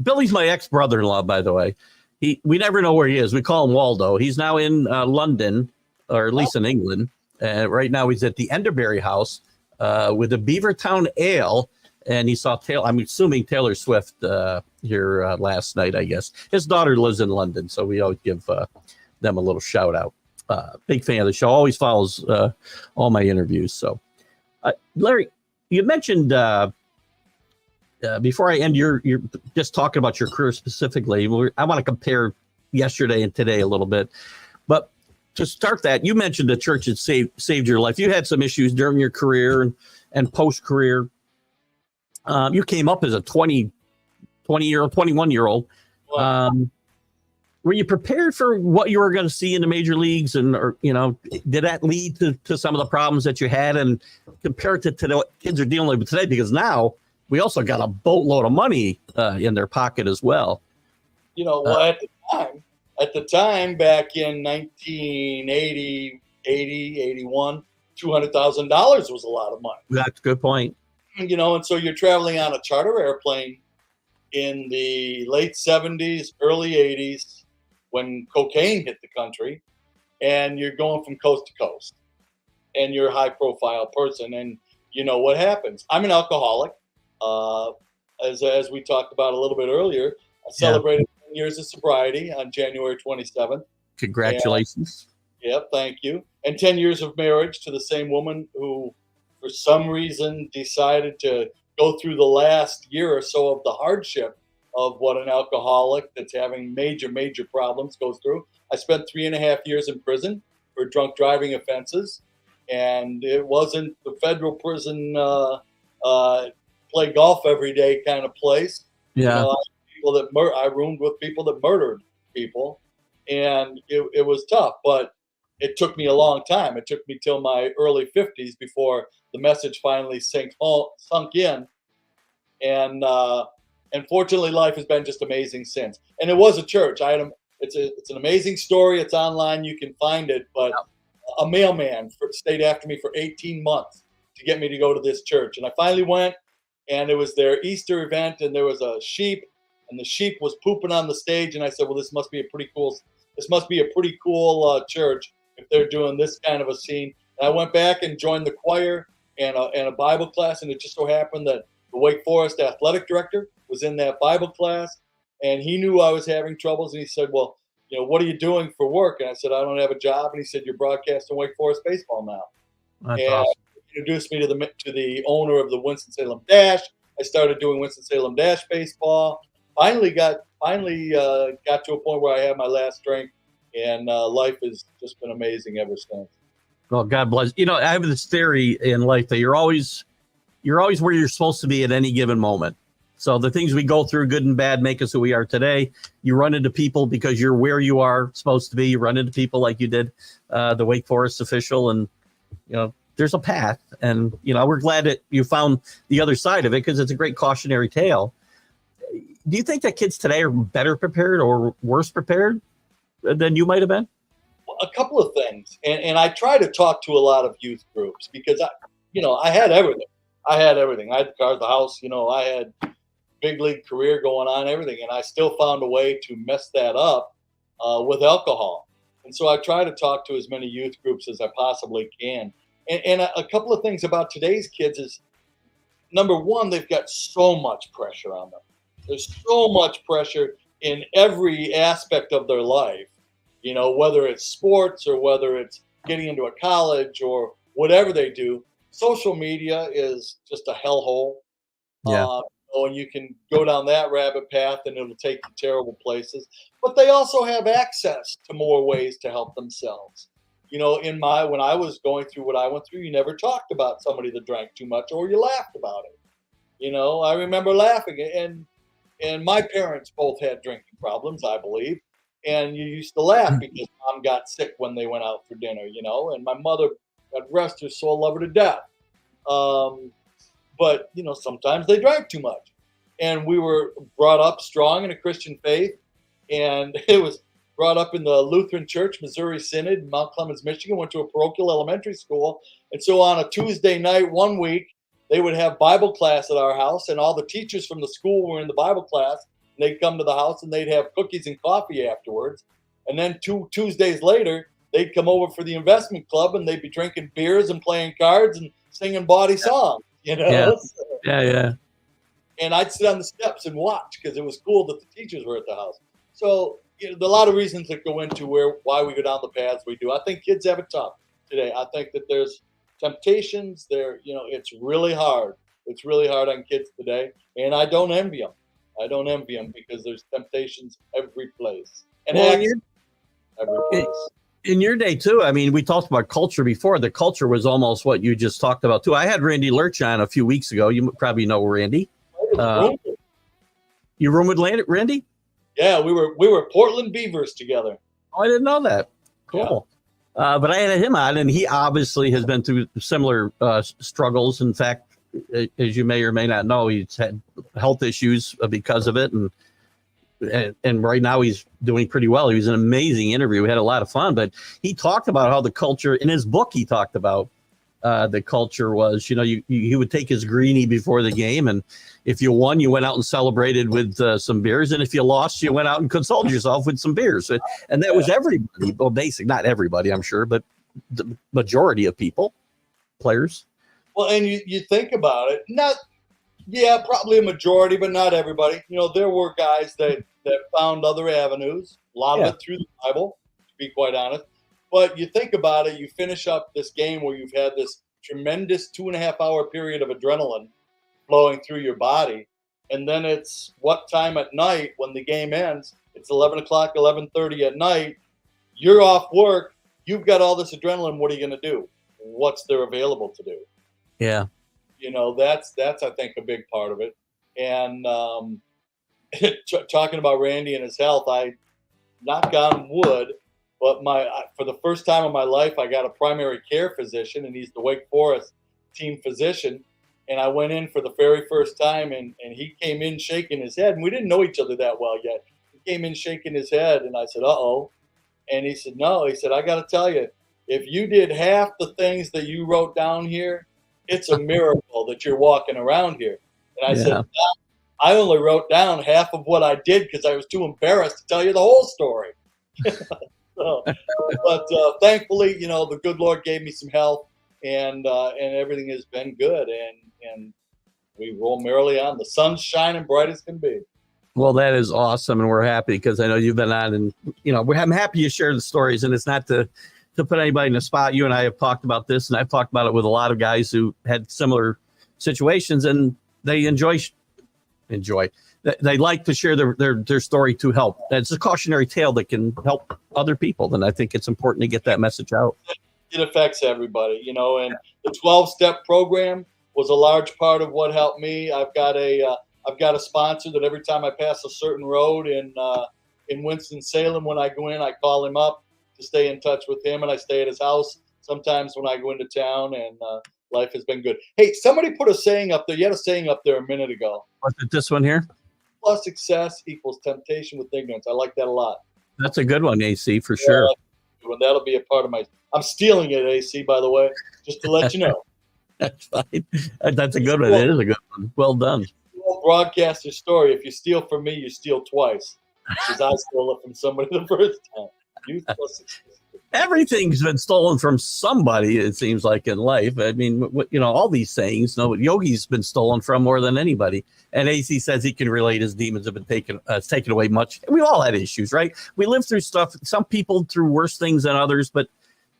Billy's my ex-brother-in-law, by the way. We never know where he is. We call him Waldo. He's now in London, or at least in England. Right now he's at the Enderbury House with the Beavertown Ale, and he saw I'm assuming Taylor Swift here last night, I guess. His daughter lives in London, so we always give them a little shout out. Big fan of the show. Always follows all my interviews. So, Larry, you mentioned before I end, you're just talking about your career specifically. I want to compare yesterday and today a little bit, but to start that, you mentioned the church had saved your life. You had some issues during your career and post career. You came up as a 21-year-old. Were you prepared for what you were going to see in the major leagues, or did that lead to some of the problems that you had, and compared to what kids are dealing with today? Because now we also got a boatload of money in their pocket as well. At the time back in 1980, 81, $200,000 was a lot of money. That's a good point. And so you're traveling on a charter airplane in the late 70s, early 80s, when cocaine hit the country, and you're going from coast to coast, and you're a high-profile person, and you know what happens. I'm an alcoholic. As we talked about a little bit earlier, I celebrated 10 years of sobriety on January 27th. Congratulations. Thank you. And 10 years of marriage to the same woman who, for some reason, decided to go through the last year or so of the hardship of what an alcoholic that's having major problems goes through. I spent 3.5 years in prison for drunk driving offenses, and it wasn't the federal prison play golf every day kind of place. Yeah, I roomed with people that murdered people, and it was tough, but it took me a long time. It took me till my early 50s before the message finally sunk in, and fortunately, life has been just amazing since. And it was a church. It's an amazing story. It's online. You can find it. But a mailman stayed after me for 18 months to get me to go to this church. And I finally went, and it was their Easter event, and there was a sheep, and the sheep was pooping on the stage. And I said, well, this must be a pretty cool church if they're doing this kind of a scene. And I went back and joined the choir and a Bible class, and it just so happened that the Wake Forest athletic director was in that Bible class, and he knew I was having troubles, and he said, well, what are you doing for work? And I said, I don't have a job. And he said, you're broadcasting Wake Forest baseball now. That's awesome. He introduced me to the owner of the Winston-Salem Dash. I started doing Winston-Salem Dash baseball. Finally got to a point where I had my last drink, and life has just been amazing ever since. Well, God bless. I have this theory in life that you're always where you're supposed to be at any given moment. So the things we go through, good and bad, make us who we are today. You run into people because you're where you are supposed to be. You run into people like you did, the Wake Forest official, and there's a path. And we're glad that you found the other side of it, because it's a great cautionary tale. Do you think that kids today are better prepared or worse prepared than you might have been? A couple of things, and I try to talk to a lot of youth groups, because I had everything. I had the car, the house. I had big league career going on, everything, and I still found a way to mess that up with alcohol. And so I try to talk to as many youth groups as I possibly can. And a couple of things about today's kids is, number one, they've got so much pressure on them. There's so much pressure in every aspect of their life, whether it's sports or whether it's getting into a college or whatever they do. Social media is just a hellhole. Yeah. And you can go down that rabbit path and it'll take you terrible places. But they also have access to more ways to help themselves. When I was going through what I went through, you never talked about somebody that drank too much, or you laughed about it. I remember laughing, and my parents both had drinking problems, I believe. And you used to laugh because mom got sick when they went out for dinner, and my mother, God rest her soul, love her to death. But, sometimes they drank too much. And we were brought up strong in a Christian faith. And it was brought up in the Lutheran Church, Missouri Synod, in Mount Clemens, Michigan, went to a parochial elementary school. And so on a Tuesday night, one week, they would have Bible class at our house. And all the teachers from the school were in the Bible class. And they'd come to the house and they'd have cookies and coffee afterwards. And then 2 Tuesdays later, they'd come over for the investment club and they'd be drinking beers and playing cards and singing bawdy songs, Yeah. And I'd sit on the steps and watch, because it was cool that the teachers were at the house. So, there are a lot of reasons that go into why we go down the paths we do. I think kids have it tough today. I think that there's temptations there. It's really hard. It's really hard on kids today. And I don't envy them. Because there's temptations every place. And every place. In your day, too, I mean, we talked about culture before. The culture was almost what you just talked about, too. I had Randy Lurch on a few weeks ago. You probably know Randy. You room with Randy? Yeah, we were Portland Beavers together. Oh, I didn't know that. Cool. Yeah. But I had him on, and he obviously has been through similar struggles. In fact, as you may or may not know, he's had health issues because of it, and right now he's doing pretty well. He was an amazing interview. We had a lot of fun, but he talked about how the culture in his book, he talked about the culture was, he would take his greenie before the game. And if you won, you went out and celebrated with some beers. And if you lost, you went out and consoled yourself with some beers. And that was everybody. Well, not everybody, I'm sure, but the majority of people, players. Well, and you think about it, probably a majority, but not everybody. There were guys that found other avenues, a lot of it through the Bible, to be quite honest. But you think about it, you finish up this game where you've had this tremendous 2.5-hour period of adrenaline flowing through your body. And then it's what time at night when the game ends? It's 11 o'clock, 11:30 at night. You're off work. You've got all this adrenaline. What are you going to do? What's there available to do? Yeah. That's I think, a big part of it. And talking about Randy and his health, I knock on wood, but for the first time in my life, I got a primary care physician, and he's the Wake Forest team physician. And I went in for the very first time, and he came in shaking his head, and we didn't know each other that well yet. He came in shaking his head, and I said, "Uh-oh." And he said, "No." He said, "I got to tell you, if you did half the things that you wrote down here, it's a miracle that you're walking around here." And I said, "I only wrote down half of what I did because I was too embarrassed to tell you the whole story." But thankfully, the good Lord gave me some health, and everything has been good, and we roll merrily on. The sun's shining bright as can be. Well, that is awesome, and we're happy because I know you've been on, and I'm happy you share the stories, and it's not to put anybody in the spot. You and I have talked about this, and I've talked about it with a lot of guys who had similar situations, and they enjoy. They like to share their story to help. It's a cautionary tale that can help other people, and I think it's important to get that message out. It affects everybody, and the 12-step program was a large part of what helped me. I've got a I've got a sponsor that every time I pass a certain road in Winston-Salem, when I go in, I call him up to stay in touch with him, and I stay at his house sometimes when I go into town, and life has been good. Hey, somebody put a saying up there. You had a saying up there a minute ago. Was it this one here? Plus success equals temptation with ignorance. I like that a lot. That's a good one, AC, for sure. And that'll be a part of my – I'm stealing it, AC, by the way, just to let you know. That's fine. That's a good one. It is a good one. Well done. Broadcast your story. If you steal from me, you steal twice. Because I stole it from somebody the first time. Youth plus success. Everything's been stolen from somebody, it seems like, in life. I mean, all these sayings, Yogi's been stolen from more than anybody. And AC says he can relate his demons have been taken away much. We all had issues, right? We live through stuff. Some people through worse things than others, but,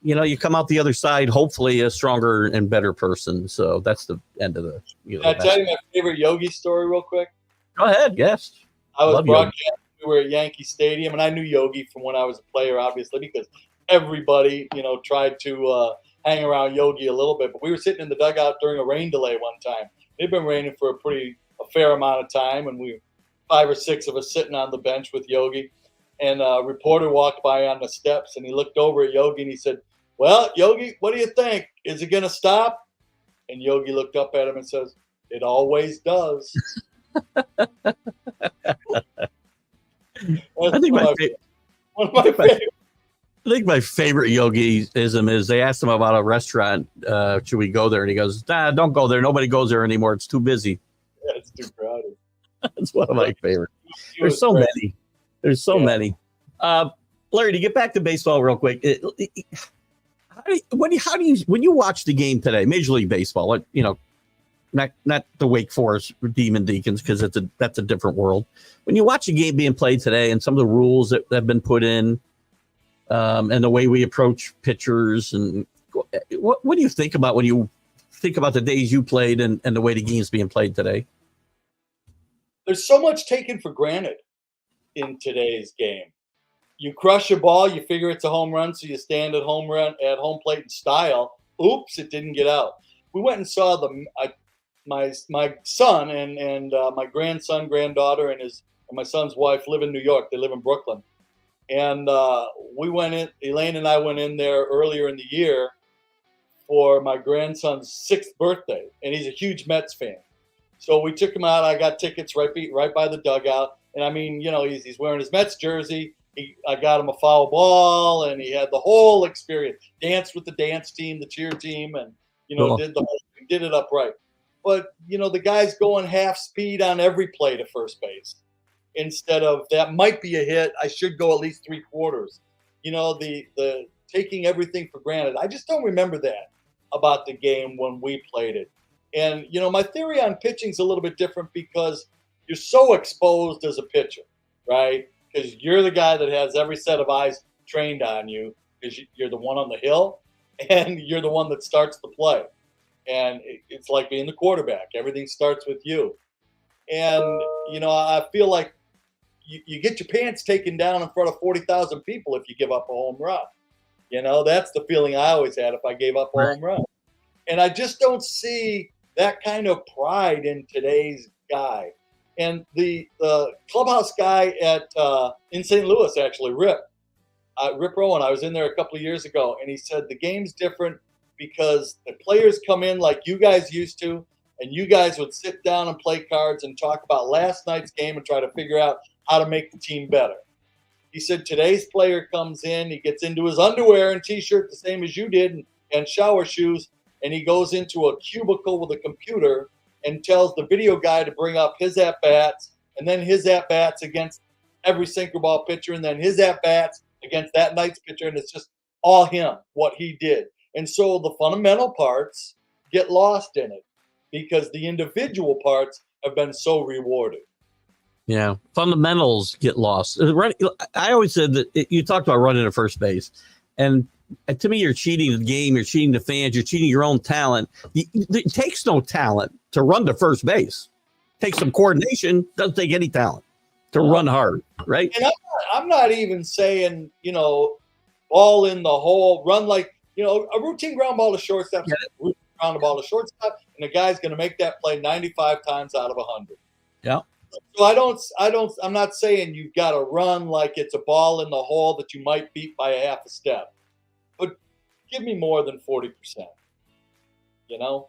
you come out the other side, hopefully a stronger and better person. So that's the end of the, Can I tell you my favorite Yogi story real quick? Go ahead, yes. I was broadcasting. We were at Yankee Stadium, and I knew Yogi from when I was a player, obviously, because everybody, tried to hang around Yogi a little bit. But we were sitting in the dugout during a rain delay one time. It had been raining for a fair amount of time, and we 5 or 6 of us sitting on the bench with Yogi. And a reporter walked by on the steps, and he looked over at Yogi, and he said, "Well, Yogi, what do you think? Is it going to stop?" And Yogi looked up at him and says, "It always does." I think my favorite Yogiism is they asked him about a restaurant. Should we go there? And he goes, "Nah, don't go there. Nobody goes there anymore. It's too busy." Yeah, it's too crowded. That's one of my favorites. There's so many. There's so many. Larry, to get back to baseball real quick, when you watch the game today, Major League Baseball, not the Wake Forest Demon Deacons, because that's a different world. When you watch a game being played today and some of the rules that have been put in, and the way we approach pitchers, and what do you think about when you think about the days you played and the way the game's being played today? There's so much taken for granted in today's game. You crush a ball, you figure it's a home run, so you stand at home plate in style. Oops, it didn't get out. We went and saw my son and my grandson, granddaughter, and my son's wife live in New York. They live in Brooklyn. And we went in, Elaine and I went in there earlier in the year for my grandson's 6th birthday, and he's a huge Mets fan. So we took him out. I got tickets right by the dugout. And I mean, he's wearing his Mets jersey. I got him a foul ball, and he had the whole experience. Danced with the dance team, the cheer team, and Cool. did it upright. But the guy's going half speed on every play to first base. Instead of that might be a hit, I should go at least 3/4. The taking everything for granted. I just don't remember that about the game when we played it. And my theory on pitching is a little bit different because you're so exposed as a pitcher, right? Because you're the guy that has every set of eyes trained on you because you're the one on the hill and you're the one that starts the play. And it's like being the quarterback. Everything starts with you. And, I feel like you get your pants taken down in front of 40,000 people if you give up a home run. That's the feeling I always had if I gave up a home run. And I just don't see that kind of pride in today's guy. And the clubhouse guy in St. Louis, actually, Rip Rowan, I was in there a couple of years ago, and he said the game's different because the players come in like you guys used to, and you guys would sit down and play cards and talk about last night's game and try to figure out how to make the team better. He said today's player comes in, he gets into his underwear and T-shirt the same as you did and shower shoes, and he goes into a cubicle with a computer and tells the video guy to bring up his at-bats and then his at-bats against every sinker ball pitcher and then his at-bats against that night's pitcher, and it's just all him, what he did. And so the fundamental parts get lost in it because the individual parts have been so rewarded. Yeah, fundamentals get lost. I always said that you talked about running to first base, and to me, you're cheating the game, you're cheating the fans, you're cheating your own talent. It takes no talent to run to first base. It takes some coordination. Doesn't take any talent to run hard, right? And I'm not even saying, ball in the hole, run like, a routine ground ball to shortstop, routine ground ball to shortstop, and the guy's going to make that play 95 times out of 100. Yeah. So I'm not saying you've got to run like it's a ball in the hole that you might beat by a half a step, but give me more than 40%, you know?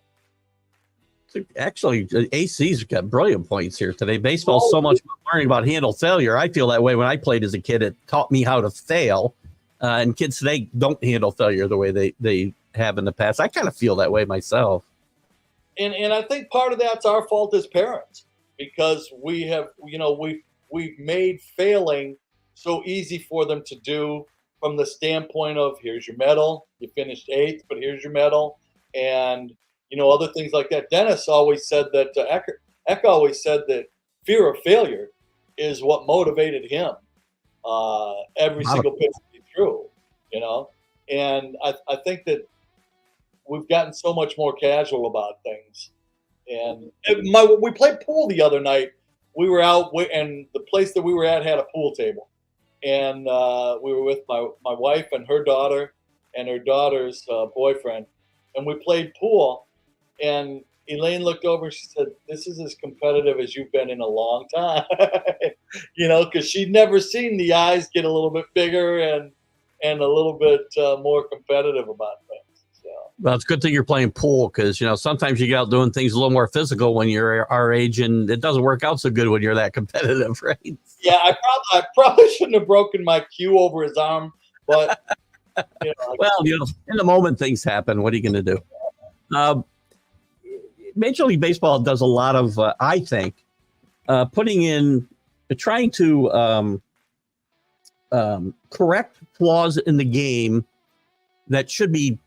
Actually, AC's got brilliant points here today. Baseball's so much learning about handle failure. I feel that way when I played as a kid. It taught me how to fail. And kids today don't handle failure the way they have in the past. I kind of feel that way myself. And I think part of that's our fault as parents because we've made failing so easy for them to do from the standpoint of here's your medal, you finished 8th, but here's your medal, and other things like that. Dennis always said that Eck always said that fear of failure is what motivated him every single pitch he threw, and I think that we've gotten so much more casual about things. And we played pool the other night. We were out, and the place that we were at had a pool table. And we were with my wife and her daughter and her daughter's boyfriend. And we played pool. And Elaine looked over and she said, "This is as competitive as you've been in a long time." Because she'd never seen the eyes get a little bit bigger and a little bit more competitive about things. Well, it's a good thing you're playing pool because, sometimes you get out doing things a little more physical when you're our age, and it doesn't work out so good when you're that competitive, right? Yeah, I probably shouldn't have broken my cue over his arm, but, well, in the moment, things happen. What are you going to do? Major League Baseball does a lot of, I think, trying to correct flaws in the game that should be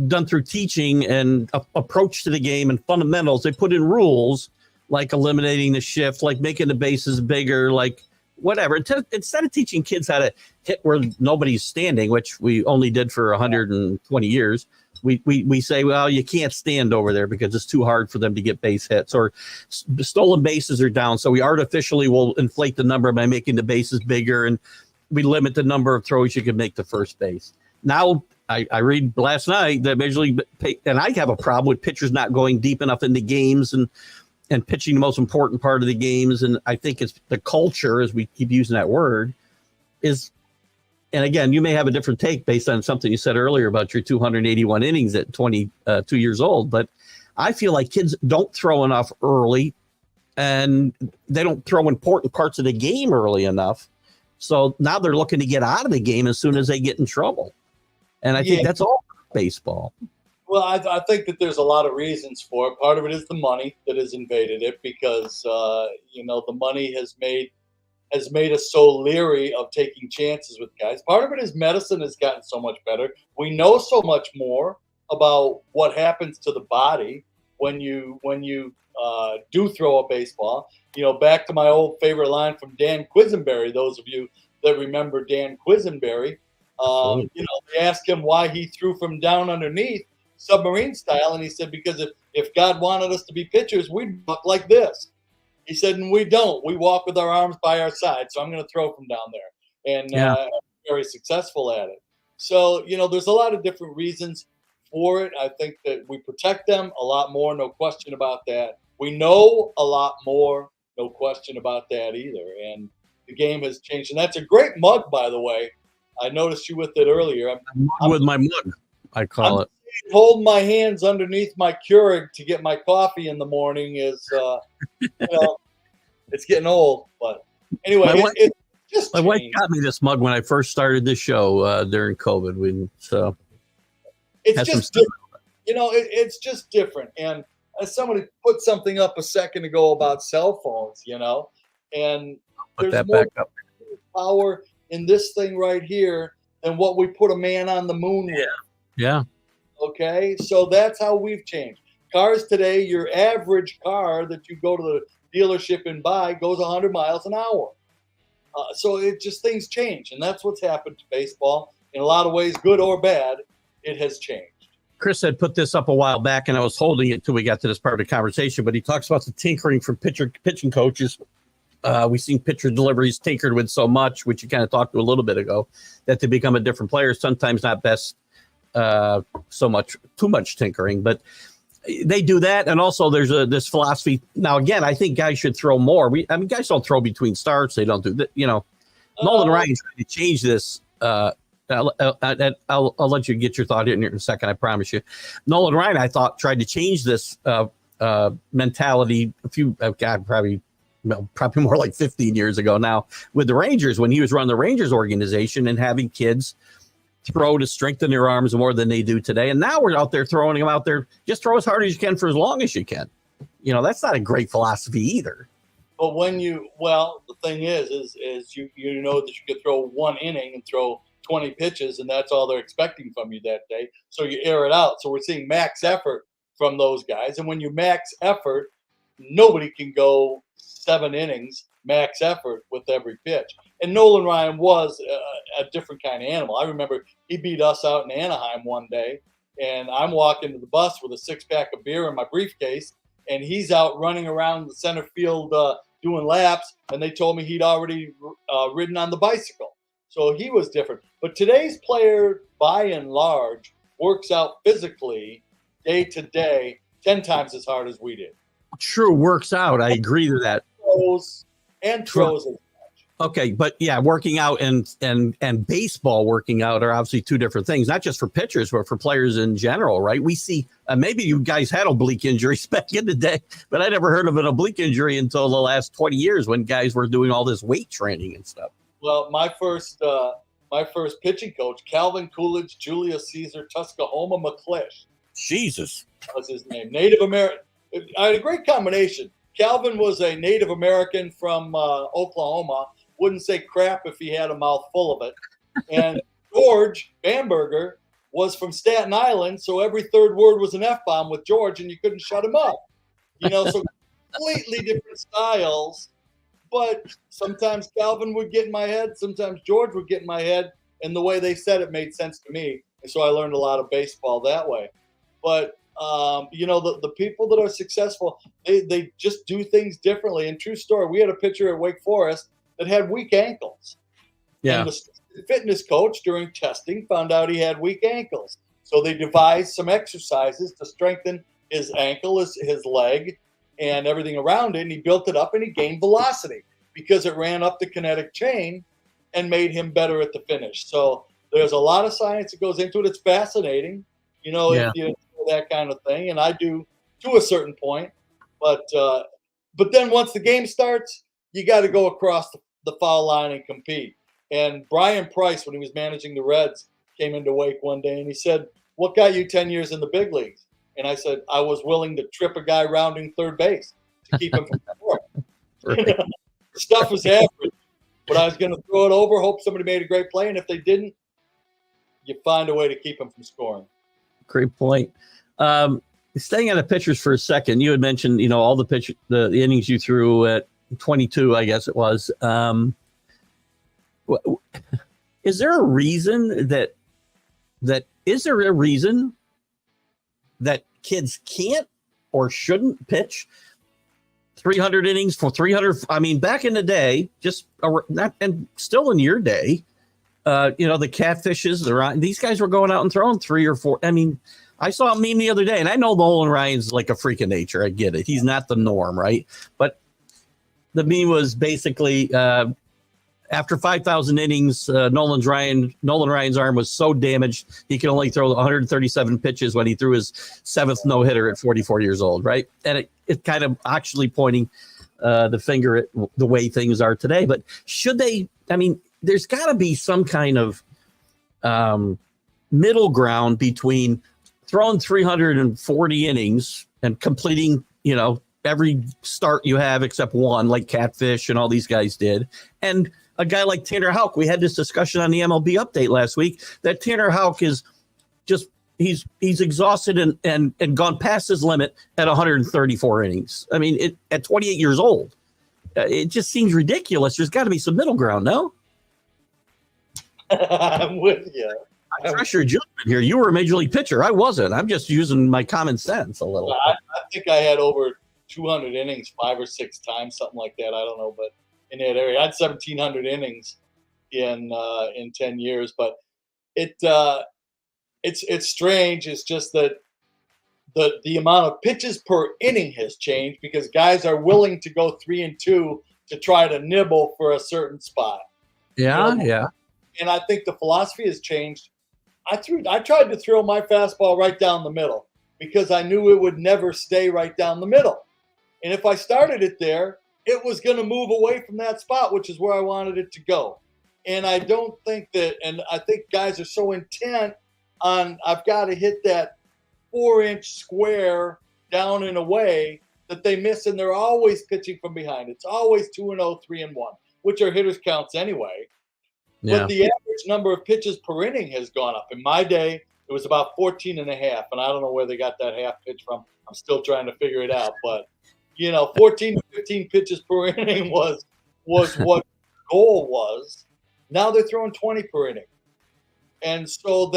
done through teaching and approach to the game and fundamentals. They put in rules like eliminating the shift, like making the bases bigger, like whatever. Instead of teaching kids how to hit where nobody's standing, which we only did for 120 years, we say, well, you can't stand over there because it's too hard for them to get base hits, or stolen bases are down. So we artificially will inflate the number by making the bases bigger, and we limit the number of throws you can make to first base. Now, I read last night that Major League, and I have a problem with pitchers not going deep enough into games and pitching the most important part of the games. And I think it's the culture, as we keep using that word, is, and again, you may have a different take based on something you said earlier about your 281 innings at 22 years old, but I feel like kids don't throw enough early, and they don't throw important parts of the game early enough. So now they're looking to get out of the game as soon as they get in trouble. And I think that's all baseball. Well, I think that there's a lot of reasons for it. Part of it is the money that has invaded it because, the money has made us so leery of taking chances with guys. Part of it is medicine has gotten so much better. We know so much more about what happens to the body when you do throw a baseball. Back to my old favorite line from Dan Quisenberry, those of you that remember Dan Quisenberry, they asked him why he threw from down underneath submarine style. And he said, because if God wanted us to be pitchers, we'd walk like this. He said, and we don't. We walk with our arms by our side. So I'm going to throw from down there. And very successful at it. So, there's a lot of different reasons for it. I think that we protect them a lot more. No question about that. We know a lot more. No question about that either. And the game has changed. And that's a great mug, by the way. I noticed you with it earlier. I'm with my mug, I call it. Holding my hands underneath my Keurig to get my coffee in the morning is, it's getting old. But anyway, my wife got me this mug when I first started this show during COVID. It's just different. It's just different. And as somebody put something up a second ago about cell phones, and there's more power in this thing right here than what we put a man on the moon with. Yeah. Okay, so that's how we've changed. Cars today, your average car that you go to the dealership and buy goes 100 miles an hour. So things change, and that's what's happened to baseball. In a lot of ways, good or bad, it has changed. Chris had put this up a while back, and I was holding it till we got to this part of the conversation, but he talks about the tinkering from pitching coaches. We've seen pitcher deliveries tinkered with so much, which you kind of talked to a little bit ago, that they become a different player. Sometimes not best too much tinkering. But They do that, and also there's this philosophy. Now, again, I think guys should throw more. Guys don't throw between starts. They don't do that. Nolan Ryan tried to change this. I'll let you get your thought in here in a second. I promise you. Nolan Ryan, I thought, tried to change this mentality probably more like 15 years ago now with the Rangers when he was running the Rangers organization and having kids throw to strengthen their arms more than they do today. And now we're out there throwing them out there. Just throw as hard as you can for as long as you can. That's not a great philosophy either. But the thing is you know that you could throw one inning and throw 20 pitches, and that's all they're expecting from you that day. So you air it out. So we're seeing max effort from those guys. And when you max effort, nobody can go 7 innings max effort with every pitch. And Nolan Ryan was a different kind of animal. I remember he beat us out in Anaheim one day, and I'm walking to the bus with a 6-pack of beer in my briefcase, and he's out running around the center field doing laps, and they told me he'd already ridden on the bicycle. So he was different. But today's player, by and large, works out physically day to day 10 times as hard as we did. True, works out. I agree with that. Throws. Okay, but yeah, working out and baseball working out are obviously two different things, not just for pitchers, but for players in general, right? We see maybe you guys had oblique injuries back in the day, but I never heard of an oblique injury until the last 20 years when guys were doing all this weight training and stuff. Well, my first pitching coach, Calvin Coolidge, Julius Caesar, Tuskahoma McClish. Jesus. Was his name. Native American. I had a great combination. Calvin was a Native American from Oklahoma. Wouldn't say crap if he had a mouth full of it. And George Bamberger was from Staten Island, so every third word was an F-bomb with George, and you couldn't shut him up. So completely different styles. But sometimes Calvin would get in my head, sometimes George would get in my head, and the way they said it made sense to me. And so I learned a lot of baseball that way. But the people that are successful, they just do things differently. And true story, we had a pitcher at Wake Forest that had weak ankles. Yeah. And the fitness coach during testing found out he had weak ankles. So they devised some exercises to strengthen his ankle, his leg, and everything around it. And he built it up and he gained velocity because it ran up the kinetic chain and made him better at the finish. So there's a lot of science that goes into it. It's fascinating, if you that kind of thing. And I do to a certain point. But then once the game starts, you got to go across the foul line and compete. And Brian Price, when he was managing the Reds, came into Wake one day and he said, "What got you 10 years in the big leagues?" And I said, "I was willing to trip a guy rounding third base to keep him from scoring." Right. Stuff was average, but I was going to throw it over, hope somebody made a great play, and if they didn't, you find a way to keep him from scoring. Great point. Staying on the pitchers for a second, you had mentioned, all the innings you threw at 22, I guess it was. Is there a reason that kids can't or shouldn't pitch 300 innings for 300? I mean, back in the day, and still in your day, the catfishes, these guys were going out and throwing 3 or 4. I mean, I saw a meme the other day, and I know Nolan Ryan's like a freak of nature. I get it. He's not the norm, right? But the meme was basically after 5,000 innings, Nolan Ryan's arm was so damaged he could only throw 137 pitches when he threw his 7th no-hitter at 44 years old, right? And it kind of actually pointing the finger at the way things are today. But should they? I mean, there's got to be some kind of middle ground between throwing 340 innings and completing, every start you have except one, like Catfish and all these guys did, and a guy like Tanner Houck. We had this discussion on the MLB update last week that Tanner Houck is just he's exhausted and gone past his limit at 134 innings. I mean, at 28 years old, it just seems ridiculous. There's got to be some middle ground, no? I'm with you. I trust your judgment here. You were a major league pitcher. I wasn't. I'm just using my common sense a little. I think I had over 200 innings 5 or 6 times, something like that. I don't know, but in that area, I had 1,700 innings in 10 years. But it's strange. It's just that the amount of pitches per inning has changed because guys are willing to go 3-2 to try to nibble for a certain spot. Yeah, You know, yeah. And I think the philosophy has changed. I tried to throw my fastball right down the middle because I knew it would never stay right down the middle. And if I started it there, it was going to move away from that spot, which is where I wanted it to go. And I don't think that, and I think guys are so intent on, I've got to hit that 4-inch square down and away that they miss, and they're always pitching from behind. It's always 2-0, 3-1, which are hitters' counts anyway. Yeah. But the average number of pitches per inning has gone up. In my day, it was about 14 and a half, and I don't know where they got that half pitch from. I'm still trying to figure it out. But, 14 to 15 pitches per inning was what the goal was. Now they're throwing 20 per inning. And so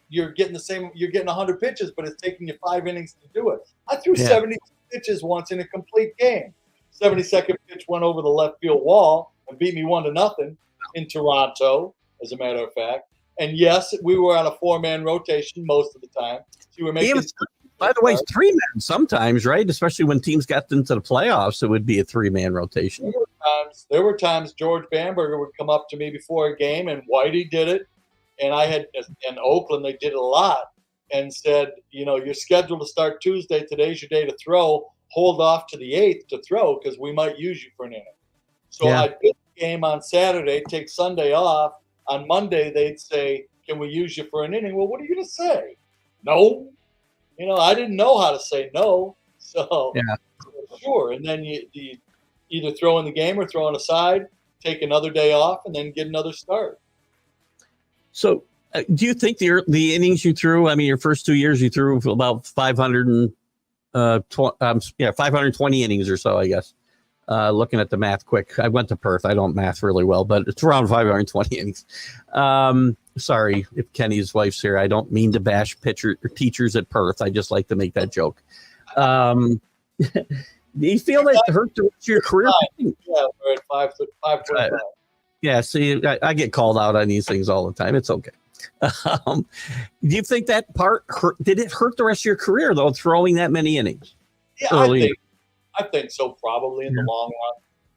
you're getting 100 pitches, but it's taking you 5 innings to do it. I threw 70 pitches once in a complete game. 72nd pitch went over the left field wall and beat me 1-0 in Toronto, as a matter of fact. And yes, we were on a 4-man rotation most of the time. So you were making. By the way, 3-man sometimes, right? Especially when teams got into the playoffs, it would be a 3-man rotation. There were times George Bamberger would come up to me before a game, and Whitey did it. And in Oakland, they did it a lot and said, you're scheduled to start Tuesday. Today's your day to throw. Hold off to the 8th to throw because we might use you for an inning. So I'd pitch the game on Saturday, take Sunday off. On Monday, they'd say, can we use you for an inning? Well, what are you going to say? No. I didn't know how to say no. So, sure. And then you either throw in the game or throw on a side, take another day off, and then get another start. So, do you think the innings you threw? I mean, your first 2 years you threw about 520 innings or so, I guess. Looking at the math quick, I went to Perth. I don't math really well, but it's around 520 innings. Sorry if Kenny's wife's here. I don't mean to bash teachers at Perth. I just like to make that joke. Do you feel that hurt the rest of your career? Yeah, we're at 525. Yeah, see, I get called out on these things all the time. It's okay. Do you think that part hurt? Did it hurt the rest of your career, though, throwing that many innings? Yeah, I think so, probably in the long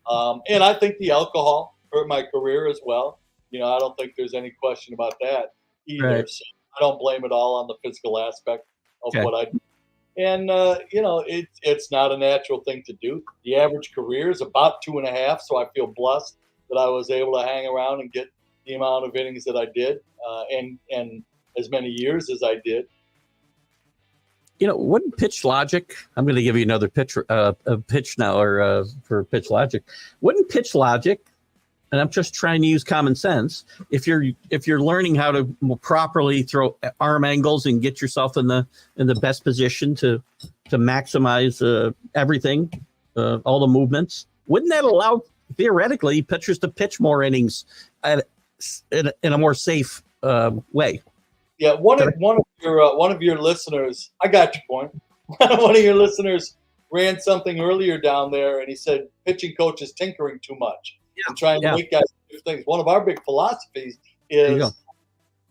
run. And I think the alcohol hurt my career as well. I don't think there's any question about that either. Right. So I don't blame it all on the physical aspect of what I do. And, it's not a natural thing to do. The average career is about 2.5, so I feel blessed that I was able to hang around and get the amount of innings that I did and as many years as I did. Wouldn't pitch logic? I'm going to give you another pitch now, or for pitch logic. Wouldn't pitch logic, and I'm just trying to use common sense. If you're learning how to properly throw arm angles and get yourself in the best position to maximize everything, all the movements, wouldn't that allow theoretically pitchers to pitch more innings in a more safe way? Yeah, one of your listeners, I got your point. One of your listeners ran something earlier down there, and he said pitching coaches tinkering too much and trying to make guys do things. One of our big philosophies is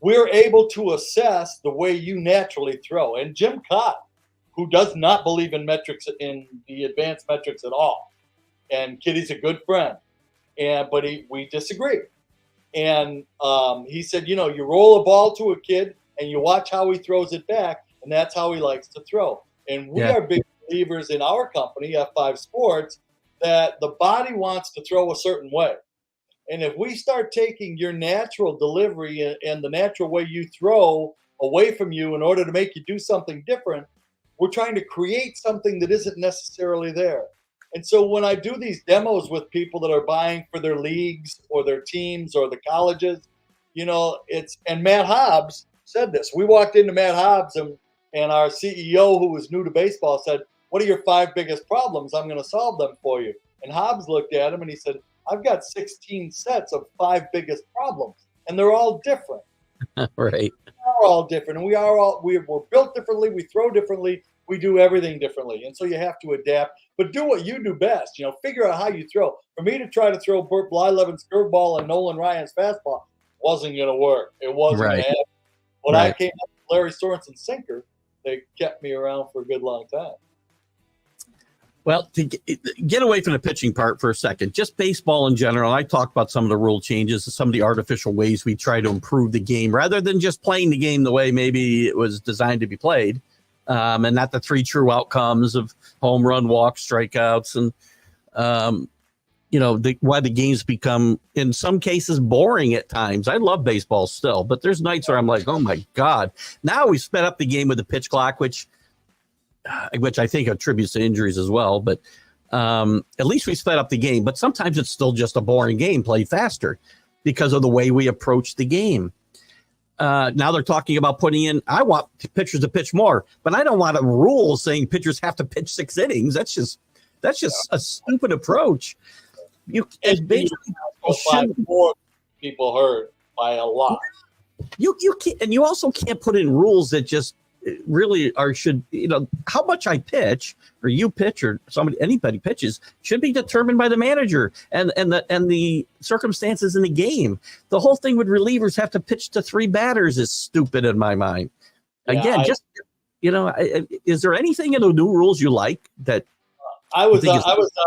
we're able to assess the way you naturally throw. And Jim Cott, who does not believe in metrics, in the advanced metrics at all, and Kitty's a good friend, but we disagree. And he said, you roll a ball to a kid and you watch how he throws it back, and that's how he likes to throw. And we are big believers in our company, F5 Sports, that the body wants to throw a certain way. And if we start taking your natural delivery and the natural way you throw away from you in order to make you do something different, we're trying to create something that isn't necessarily there. And so when I do these demos with people that are buying for their leagues or their teams or the colleges, and Matt Hobbs said this. We walked into Matt Hobbs and our CEO, who was new to baseball, said, "What are your 5 biggest problems? I'm going to solve them for you." And Hobbs looked at him and he said, "I've got 16 sets of 5 biggest problems, and they're all different." Right. We're all different, and we're built differently. We throw differently. We do everything differently, and so you have to adapt. But do what you do best. Figure out how you throw. For me to try to throw Burt Blyleven's curveball and Nolan Ryan's fastball wasn't going to work. It wasn't going to happen. When I came up with Larry Sorensen's sinker, that kept me around for a good long time. Well, to get away from the pitching part for a second, just baseball in general, I talked about some of the rule changes, some of the artificial ways we try to improve the game rather than just playing the game the way maybe it was designed to be played, and not the three true outcomes of home run, walks, strikeouts, and, why the games become, in some cases, boring at times. I love baseball still, but there's nights where I'm like, oh, my God. Now we sped up the game with the pitch clock, which I think attributes to injuries as well. But at least we sped up the game. But sometimes it's still just a boring game played faster because of the way we approach the game. Now they're talking about putting in, I want pitchers to pitch more, but I don't want a rule saying pitchers have to pitch 6 innings. That's just a stupid approach. You basically more people hurt by a lot. You can't, and you also can't put in rules that just really how much I pitch or you pitch or anybody pitches should be determined by the manager and the circumstances in the game. The whole thing with relievers have to pitch to 3 batters is stupid in my mind. Again, is there anything in the new rules you like that? I was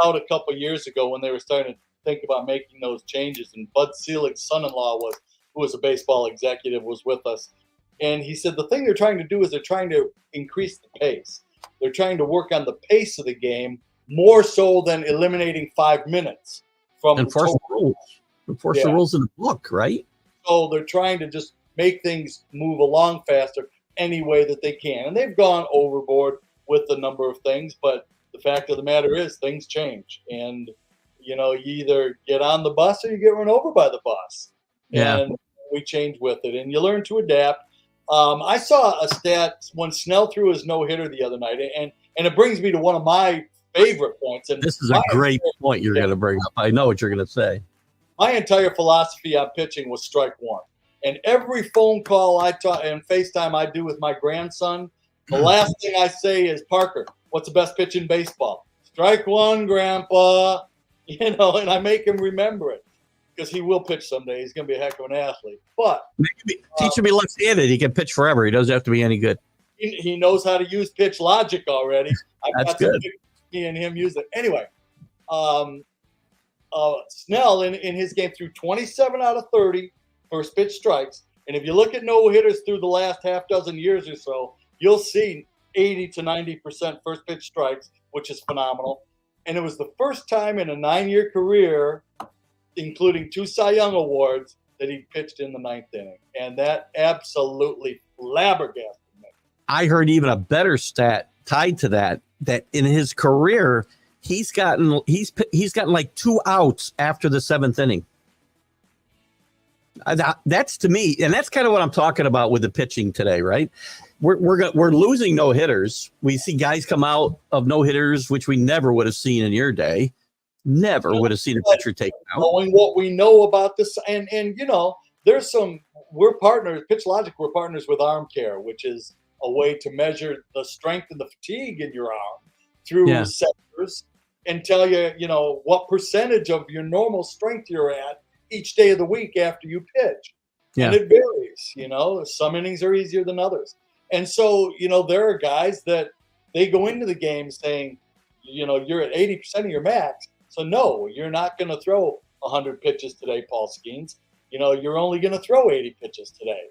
out a couple years ago when they were starting to think about making those changes, and Bud Selig's son-in-law who was a baseball executive, was with us. And he said the thing they're trying to do is they're trying to increase the pace. They're trying to work on the pace of the game more so than eliminating 5 minutes from enforce the rules. Enforce the rules in the book, right? So they're trying to just make things move along faster any way that they can. And they've gone overboard with a number of things, but the fact of the matter is things change. And, you either get on the bus or you get run over by the bus. Yeah. And we change with it. And you learn to adapt. I saw a stat when Snell threw his no-hitter the other night, and it brings me to one of my favorite points. And this is a great point you're going to bring up. I know what you're going to say. My entire philosophy on pitching was strike one. And every phone call and FaceTime I do with my grandson, the last thing I say is, Parker, what's the best pitch in baseball? Strike one, Grandpa. And I make him remember it. Because he will pitch someday. He's going to be a heck of an athlete. But teach him to be left-handed. He can pitch forever. He doesn't have to be any good. He knows how to use pitch logic already. That's good. Me and him use it. Anyway, Snell in his game threw 27 out of 30 first pitch strikes. And if you look at no-hitters through the last half dozen years or so, you'll see 80 to 90% first pitch strikes, which is phenomenal. And it was the first time in a 9-year career, including 2 Cy Young awards, that he pitched in the 9th inning. And that absolutely flabbergasted me. I heard even a better stat tied to that in his career, he's gotten like 2 outs after the 7th inning. That's to me, and that's kind of what I'm talking about with the pitching today, right? We're losing no-hitters. We see guys come out of no-hitters, which we never would have seen in your day. Never would have seen a pitcher take out. Knowing what we know about this, and there's we're partners, Pitch Logic, we're partners with Arm Care, which is a way to measure the strength and the fatigue in your arm through sensors and tell you, what percentage of your normal strength you're at each day of the week after you pitch. Yeah. And it varies, some innings are easier than others. And so, there are guys that they go into the game saying, you're at 80% of your max. So, no, you're not going to throw 100 pitches today, Paul Skeens. You're only going to throw 80 pitches today.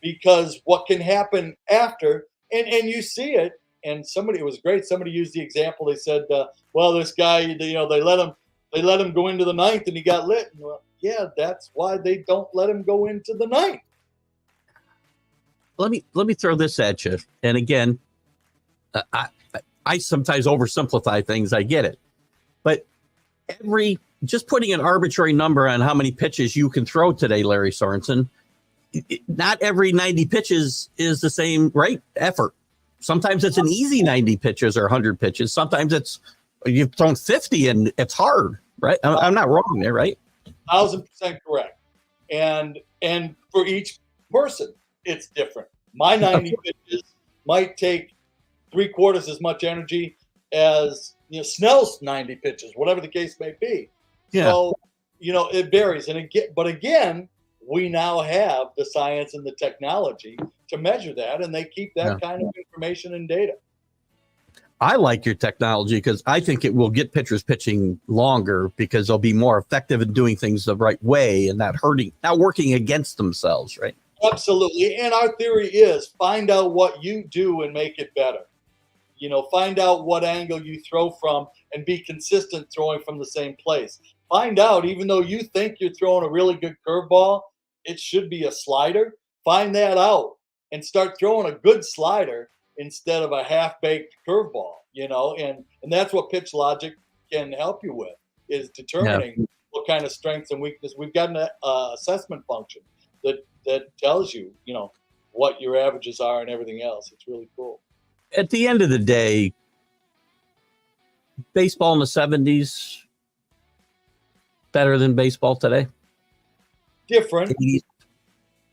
Because what can happen after, and you see it, and it was great. Somebody used the example. They said, this guy, they let him go into the 9th and he got lit. And, yeah, that's why they don't let him go into the 9th. Let me throw this at you. And again, I sometimes oversimplify things. I get it. But just putting an arbitrary number on how many pitches you can throw today, Larry Sorensen, not every 90 pitches is the same, right? Effort. Sometimes it's an easy 90 pitches or 100 pitches. Sometimes you've thrown 50 and it's hard, right? I'm not wrong there, right? 1,000% correct. And for each person, it's different. My 90 pitches might take 3/4 as much energy as Snell's 90 pitches, whatever the case may be. Yeah. So, it varies. But again, we now have the science and the technology to measure that, and they keep that kind of information and data. I like your technology because I think it will get pitchers pitching longer because they'll be more effective in doing things the right way and not working against themselves, right? Absolutely. And our theory is find out what you do and make it better. Find out what angle you throw from and be consistent throwing from the same place. Find out, even though you think you're throwing a really good curveball, it should be a slider. Find that out and start throwing a good slider instead of a half-baked curveball, and that's what pitch logic can help you with, is determining what kind of strengths and weakness. We've got an assessment function that tells you, what your averages are and everything else. It's really cool. At the end of the day, baseball in the 70s, better than baseball today? Different.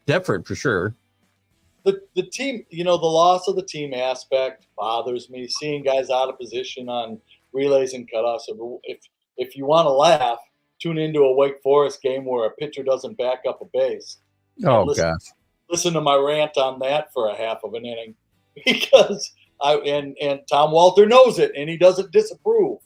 Different, for sure. The team, the loss of the team aspect bothers me. Seeing guys out of position on relays and cutoffs. If you want to laugh, tune into a Wake Forest game where a pitcher doesn't back up a base. Listen to my rant on that for a half of an inning, because and Tom Walter knows it, and he doesn't disapprove,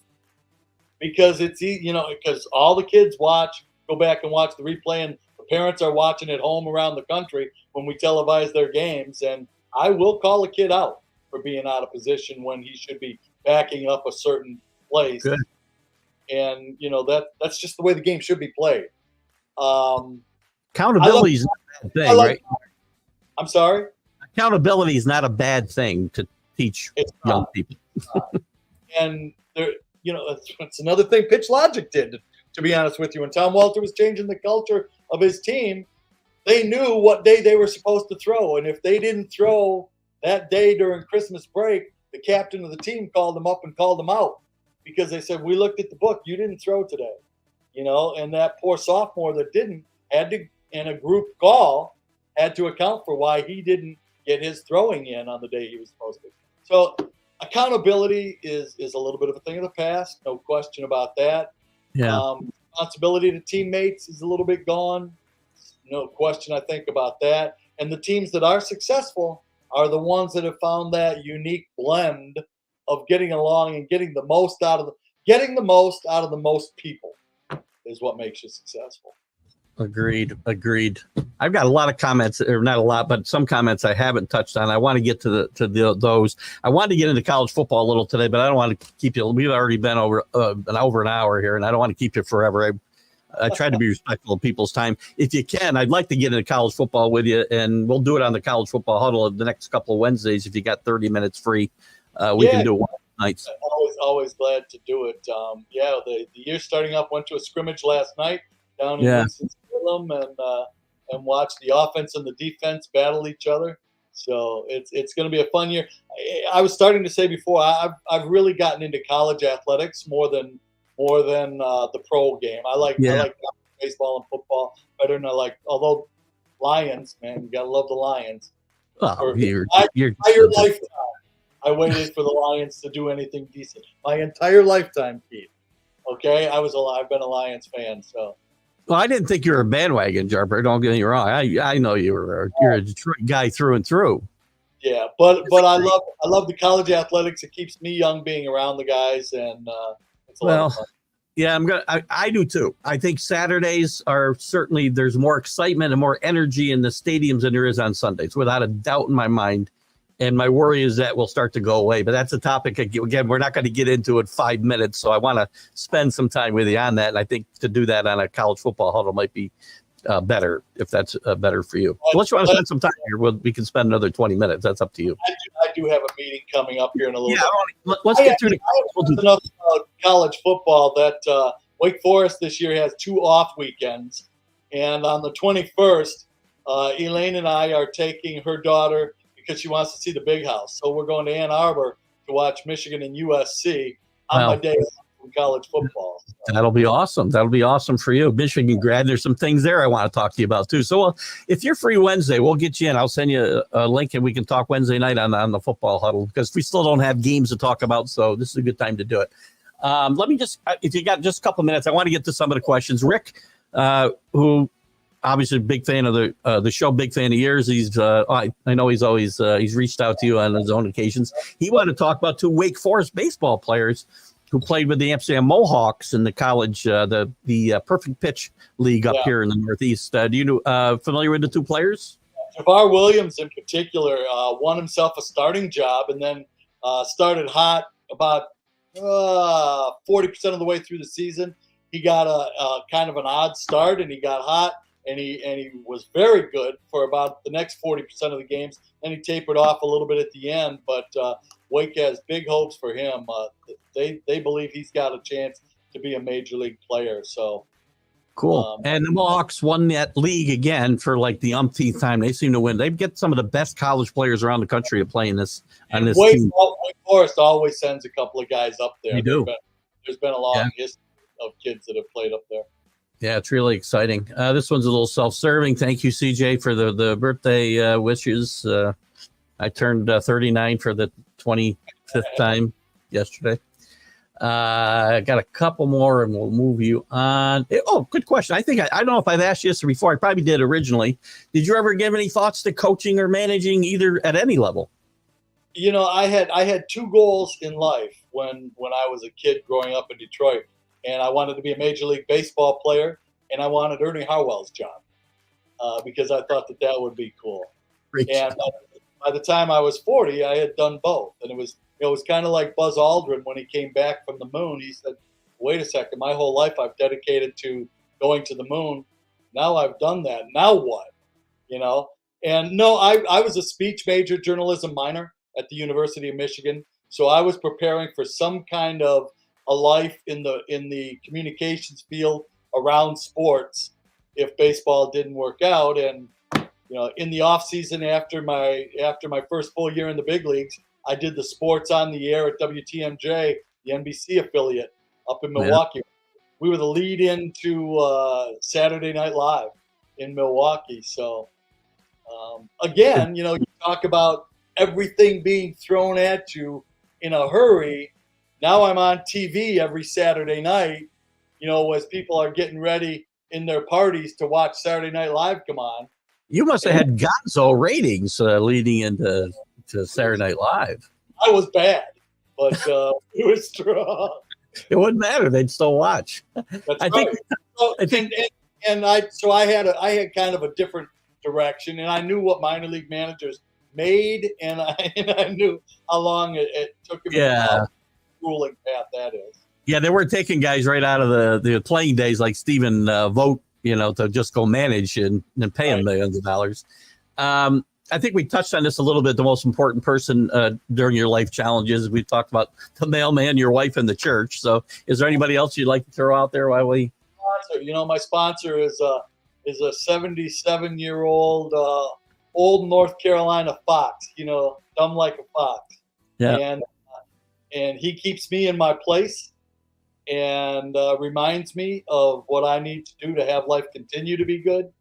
because because all the kids go back and watch the replay, and the parents are watching at home around the country when we televise their games, and I will call a kid out for being out of position when he should be backing up a certain place. Good. And that's just the way the game should be played. Accountability is not a bad thing, right? I'm sorry? Accountability is not a bad thing to teach young people. And it's another thing pitch logic did, to be honest with you. When Tom Walter was changing the culture of his team, they knew what day they were supposed to throw. And if they didn't throw that day during Christmas break, the captain of the team called them up and called them out, because they said, we looked at the book, you didn't throw today. And that poor sophomore that didn't had to, in a group call, had to account for why he didn't get his throwing in on the day he was supposed to. So accountability is a little bit of a thing of the past, no question about that. Yeah. Responsibility to teammates is a little bit gone. No question, I think, about that. And the teams that are successful are the ones that have found that unique blend of getting along and getting the most out of the most people is what makes you successful. Agreed. I've got a lot of comments, or not a lot, but some comments I haven't touched on. I want to get to those. I wanted to get into college football a little today, but I don't want to keep you. We've already been over an hour here, and I don't want to keep you forever. I try to be respectful of people's time. If you can, I'd like to get into college football with you, and we'll do it on the College Football Huddle the next couple of Wednesdays. If you got 30 minutes free, we can do it one night. Always glad to do it. The year starting up, went to a scrimmage last night down in Winston-Salem, and watch the offense and the defense battle each other. So it's going to be a fun year. I was starting to say before, I've really gotten into college athletics more than the pro game. I like baseball and football better than although Lions, man, you gotta love the Lions. Well, your lifetime, I waited for the Lions to do anything decent. My entire lifetime, Keith. Okay, I've been a Lions fan, so. Well, I didn't think you were a bandwagon jumper. Don't get me wrong. I know you're a Detroit guy through and through. Yeah, but I love the college athletics. It keeps me young being around the guys, and it's a lot of fun. Yeah, I do too. I think Saturdays are certainly, there's more excitement and more energy in the stadiums than there is on Sundays, without a doubt in my mind. And my worry is that will start to go away. But that's a topic, again, we're not going to get into it 5 minutes. So I want to spend some time with you on that. And I think to do that on a college football huddle might be better, if that's better for you. Unless you want to spend some time here, we can spend another 20 minutes. That's up to you. I do have a meeting coming up here in a little bit. Let's get through enough college football that Wake Forest this year has 2 off weekends. And on the 21st, Elaine and I are taking her daughter because she wants to see the Big House. So we're going to Ann Arbor to watch Michigan and USC on my day from college football. So. That'll be awesome. That'll be awesome for you. Michigan grad, there's some things there I want to talk to you about too. So if you're free Wednesday, we'll get you in. I'll send you a link and we can talk Wednesday night on the football huddle, because we still don't have games to talk about. So this is a good time to do it. Let me just, if you got just a couple minutes, I want to get to some of the questions. Rick, who obviously a big fan of the show, big fan of yours. I know he's always he's reached out to you on his own occasions. He wanted to talk about two Wake Forest baseball players who played with the Amsterdam Mohawks in the college, the Perfect Pitch League up here in the Northeast. Do you familiar with the two players? Javar Williams, in particular, won himself a starting job and then started hot about 40% of the way through the season. He got a kind of an odd start, and he got hot, and he was very good for about the next 40% of the games. Then he tapered off a little bit at the end, but Wake has big hopes for him. They believe he's got a chance to be a major league player. So. Cool. And the Mohawks won that league again for like the umpteenth time. They seem to win. They get some of the best college players around the country to play in this on this team. Wake Forest always sends a couple of guys up there. They do. There's been a long history of kids that have played up there. Yeah, it's really exciting. This one's a little self-serving. Thank you, CJ, for the birthday wishes. I turned 39 for the 25th time yesterday. I got a couple more and we'll move you on. Oh, good question. I don't know if I've asked you this before. I probably did originally. Did you ever give any thoughts to coaching or managing either at any level? You know, I had two goals in life when I was a kid growing up in Detroit, and I wanted to be a Major League Baseball player, and I wanted Ernie Harwell's job because I thought that would be cool. Great and by the time I was 40, I had done both, and it was kind of like Buzz Aldrin when he came back from the moon. He said, wait a second, my whole life I've dedicated to going to the moon. Now I've done that. Now what? And no, I was a speech major, journalism minor at the University of Michigan. So I was preparing for some kind of a life in the communications field around sports if baseball didn't work out. And, in the off season after my first full year in the big leagues, I did the sports on the air at WTMJ, the NBC affiliate up in Milwaukee. We were the lead into Saturday Night Live in Milwaukee. So, again, you talk about everything being thrown at you in a hurry. Now I'm on TV every Saturday night, as people are getting ready in their parties to watch Saturday Night Live come on. You must have had gonzo ratings leading into Saturday Night Live. I was bad, but it was strong. It wouldn't matter; they'd still watch. That's right. I had kind of a different direction, and I knew what minor league managers made, and I knew how long it took them. Yeah, ruling path that is. Yeah, they weren't taking guys right out of the playing days like Stephen Vogt, to just go manage and pay him millions of dollars. I think we touched on this a little bit. The most important person during your life challenges. We talked about the mailman, your wife, and the church. So, is there anybody else you'd like to throw out there while we? Sponsor. My sponsor is a 77-year-old old North Carolina fox. Dumb like a fox. Yeah. And he keeps me in my place and reminds me of what I need to do to have life continue to be good.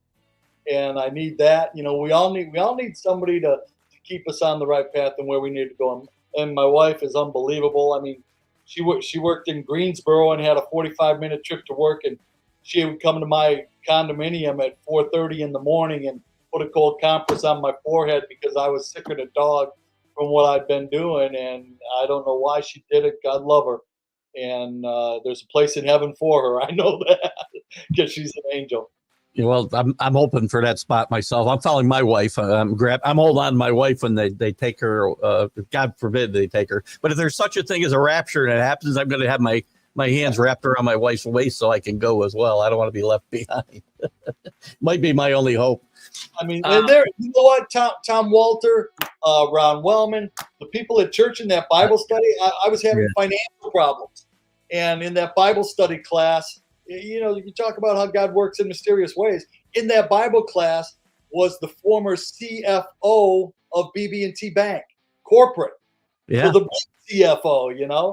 And I need that. We all need somebody to keep us on the right path and where we need to go. And my wife is unbelievable. I mean, she worked in Greensboro and had a 45-minute trip to work, and she would come to my condominium at 4:30 in the morning and put a cold compress on my forehead because I was sicker than a dog from what I'd been doing. And I don't know why she did it. God love her. And there's a place in heaven for her. I know that because she's an angel. Well, I'm hoping for that spot myself. I'm following my wife. I'm holding on to my wife when they take her. God forbid they take her. But if there's such a thing as a rapture and it happens, I'm going to have my hands wrapped around my wife's waist so I can go as well. I don't want to be left behind. Might be my only hope. I mean, and there, you know what, Tom Walter, Ron Wellman, the people at church in that Bible study, I was having financial problems. And in that Bible study class, you talk about how God works in mysterious ways. In that Bible class was the former CFO of BB&T Bank, corporate. Yeah. So the big CFO, Yeah.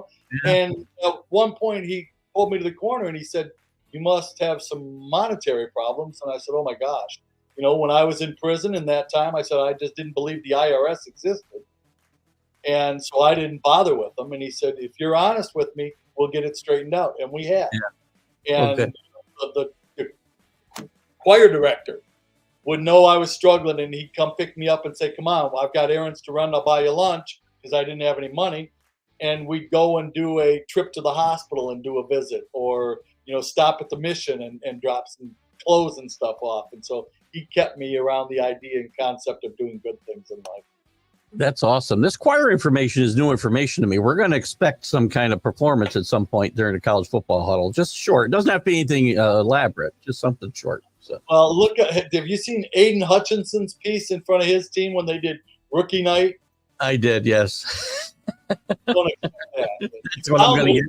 And at one point he pulled me to the corner and he said, you must have some monetary problems. And I said, oh my gosh. When I was in prison in that time, I said, I just didn't believe the IRS existed. And so I didn't bother with them. And he said, if you're honest with me, we'll get it straightened out. And we have. Yeah. And the choir director would know I was struggling, and he'd come pick me up and say, "Come on, I've got errands to run. I'll buy you lunch," because I didn't have any money. And we'd go and do a trip to the hospital and do a visit, or stop at the mission and drop some clothes and stuff off. And so he kept me around the idea and concept of doing good things in life. That's awesome. This choir information is new information to me. We're going to expect some kind of performance at some point during the college football huddle. Just short. It doesn't have to be anything elaborate. Just something short. So. Well, have you seen Aiden Hutchinson's piece in front of his team when they did rookie night? I did, yes. Don't expect that. That's what I'm going to get.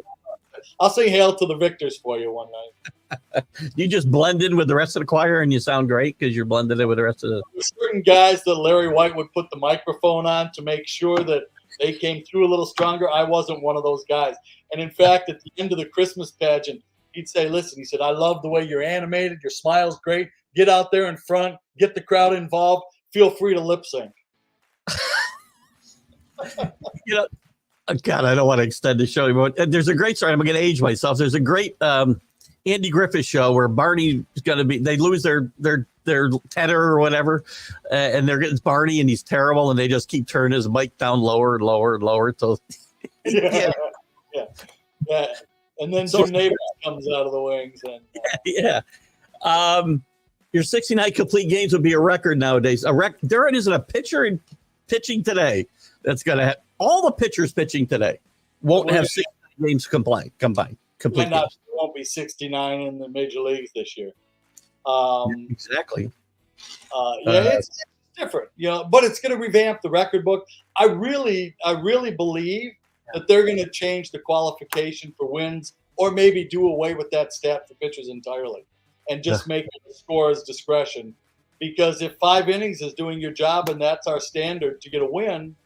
I'll sing Hail to the Victors for you one night. You just blend in with the rest of the choir and you sound great because you're blended in with the rest of the... There's certain guys that Larry White would put the microphone on to make sure that they came through a little stronger. I wasn't one of those guys. And in fact, at the end of the Christmas pageant, he'd say, "Listen," he said, "I love the way you're animated. Your smile's great. Get out there in front. Get the crowd involved. Feel free to lip sync." God, I don't want to extend the show anymore. There's a great story. I'm going to age myself. There's a great Andy Griffith show where Barney is going to be. They lose their tenor or whatever, and it's Barney, and he's terrible, and they just keep turning his mic down lower and lower and lower till. Yeah. And then Jim Neighbors comes out of the wings. And yeah. Your 69 complete games would be a record nowadays. There isn't a pitcher pitching today that's going to have. All the pitchers pitching today won't have 69 games combined. Complete. There won't be 69 in the major leagues this year. Exactly. It's different, but it's going to revamp the record book. I really believe that they're going to change the qualification for wins, or maybe do away with that stat for pitchers entirely, and just make it a scorer's discretion. Because if 5 innings is doing your job and that's our standard to get a win,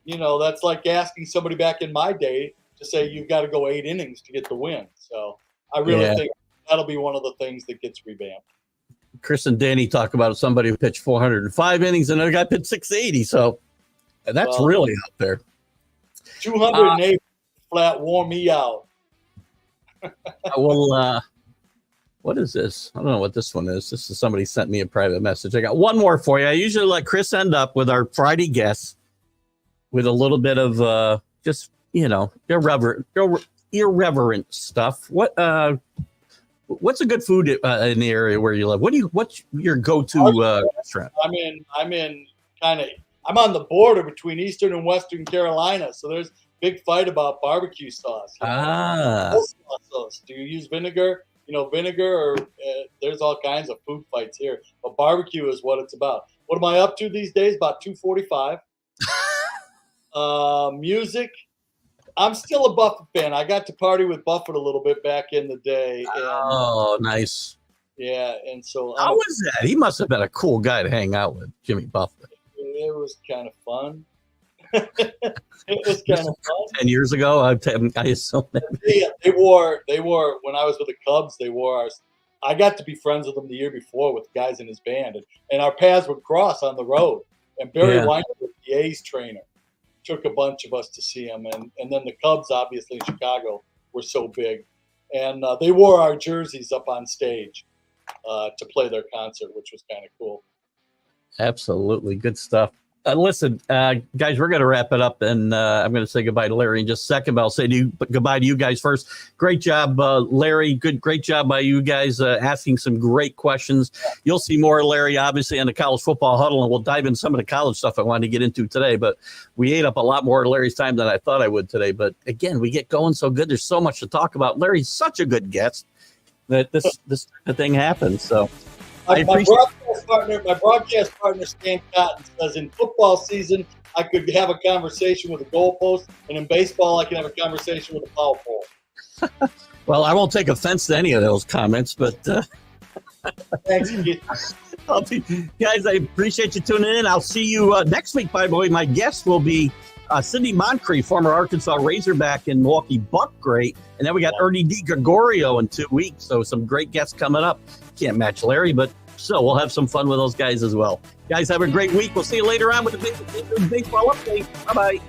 that's like asking somebody back in my day to say you've got to go 8 innings to get the win. So I really think that'll be one of the things that gets revamped. Chris and Danny talk about somebody who pitched 405 innings and another guy pitched 680. So that's really out there. 208 flat wore me out. Well, what is this? I don't know what this one is. This is somebody sent me a private message. I got one more for you. I usually let Chris end up with our Friday guests with a little bit of just irreverent stuff. What's a good food in the area where you live? What's your go-to restaurant? I'm on the border between Eastern and Western Carolina, so there's big fight about barbecue sauce. Sauce. Do you use vinegar? Vinegar, or there's all kinds of food fights here. But barbecue is what it's about. What am I up to these days? About 2:45. Music. I'm still a Buffett fan. I got to party with Buffett a little bit back in the day. And, nice. Yeah, and so how was that? He must have been a cool guy to hang out with, Jimmy Buffett. It was kind of fun. It was kind of fun. 10 years ago, I assume. They wore when I was with the Cubs. They wore ours. I got to be friends with them the year before with guys in his band, and our paths would cross on the road. And Barry Weinberg, the A's trainer, took a bunch of us to see him, and then the Cubs, obviously in Chicago, were so big, and they wore our jerseys up on stage to play their concert, which was kind of cool. Absolutely, good stuff. Listen, guys, we're going to wrap it up, and I'm going to say goodbye to Larry in just a second, but I'll say goodbye to you guys first. Great job, Larry. Great job by you guys asking some great questions. You'll see more of Larry, obviously, on the College Football Huddle, and we'll dive in some of the college stuff I wanted to get into today, but we ate up a lot more of Larry's time than I thought I would today. But, again, we get going so good. There's so much to talk about. Larry's such a good guest that this type of thing happens, so. My broadcast partner, Stan Cotton, says in football season, I could have a conversation with a goalpost, and in baseball, I can have a conversation with a foul pole. Well, I won't take offense to any of those comments, but thanks, Keith. Guys, I appreciate you tuning in. I'll see you next week, by the way. My guest will be Cindy Moncrief, former Arkansas Razorback and Milwaukee Buck great. And then we got Ernie DiGregorio in 2 weeks. So some great guests coming up. Can't match Larry, but still, we'll have some fun with those guys as well. Guys, have a great week. We'll see you later on with the baseball update. Bye-bye.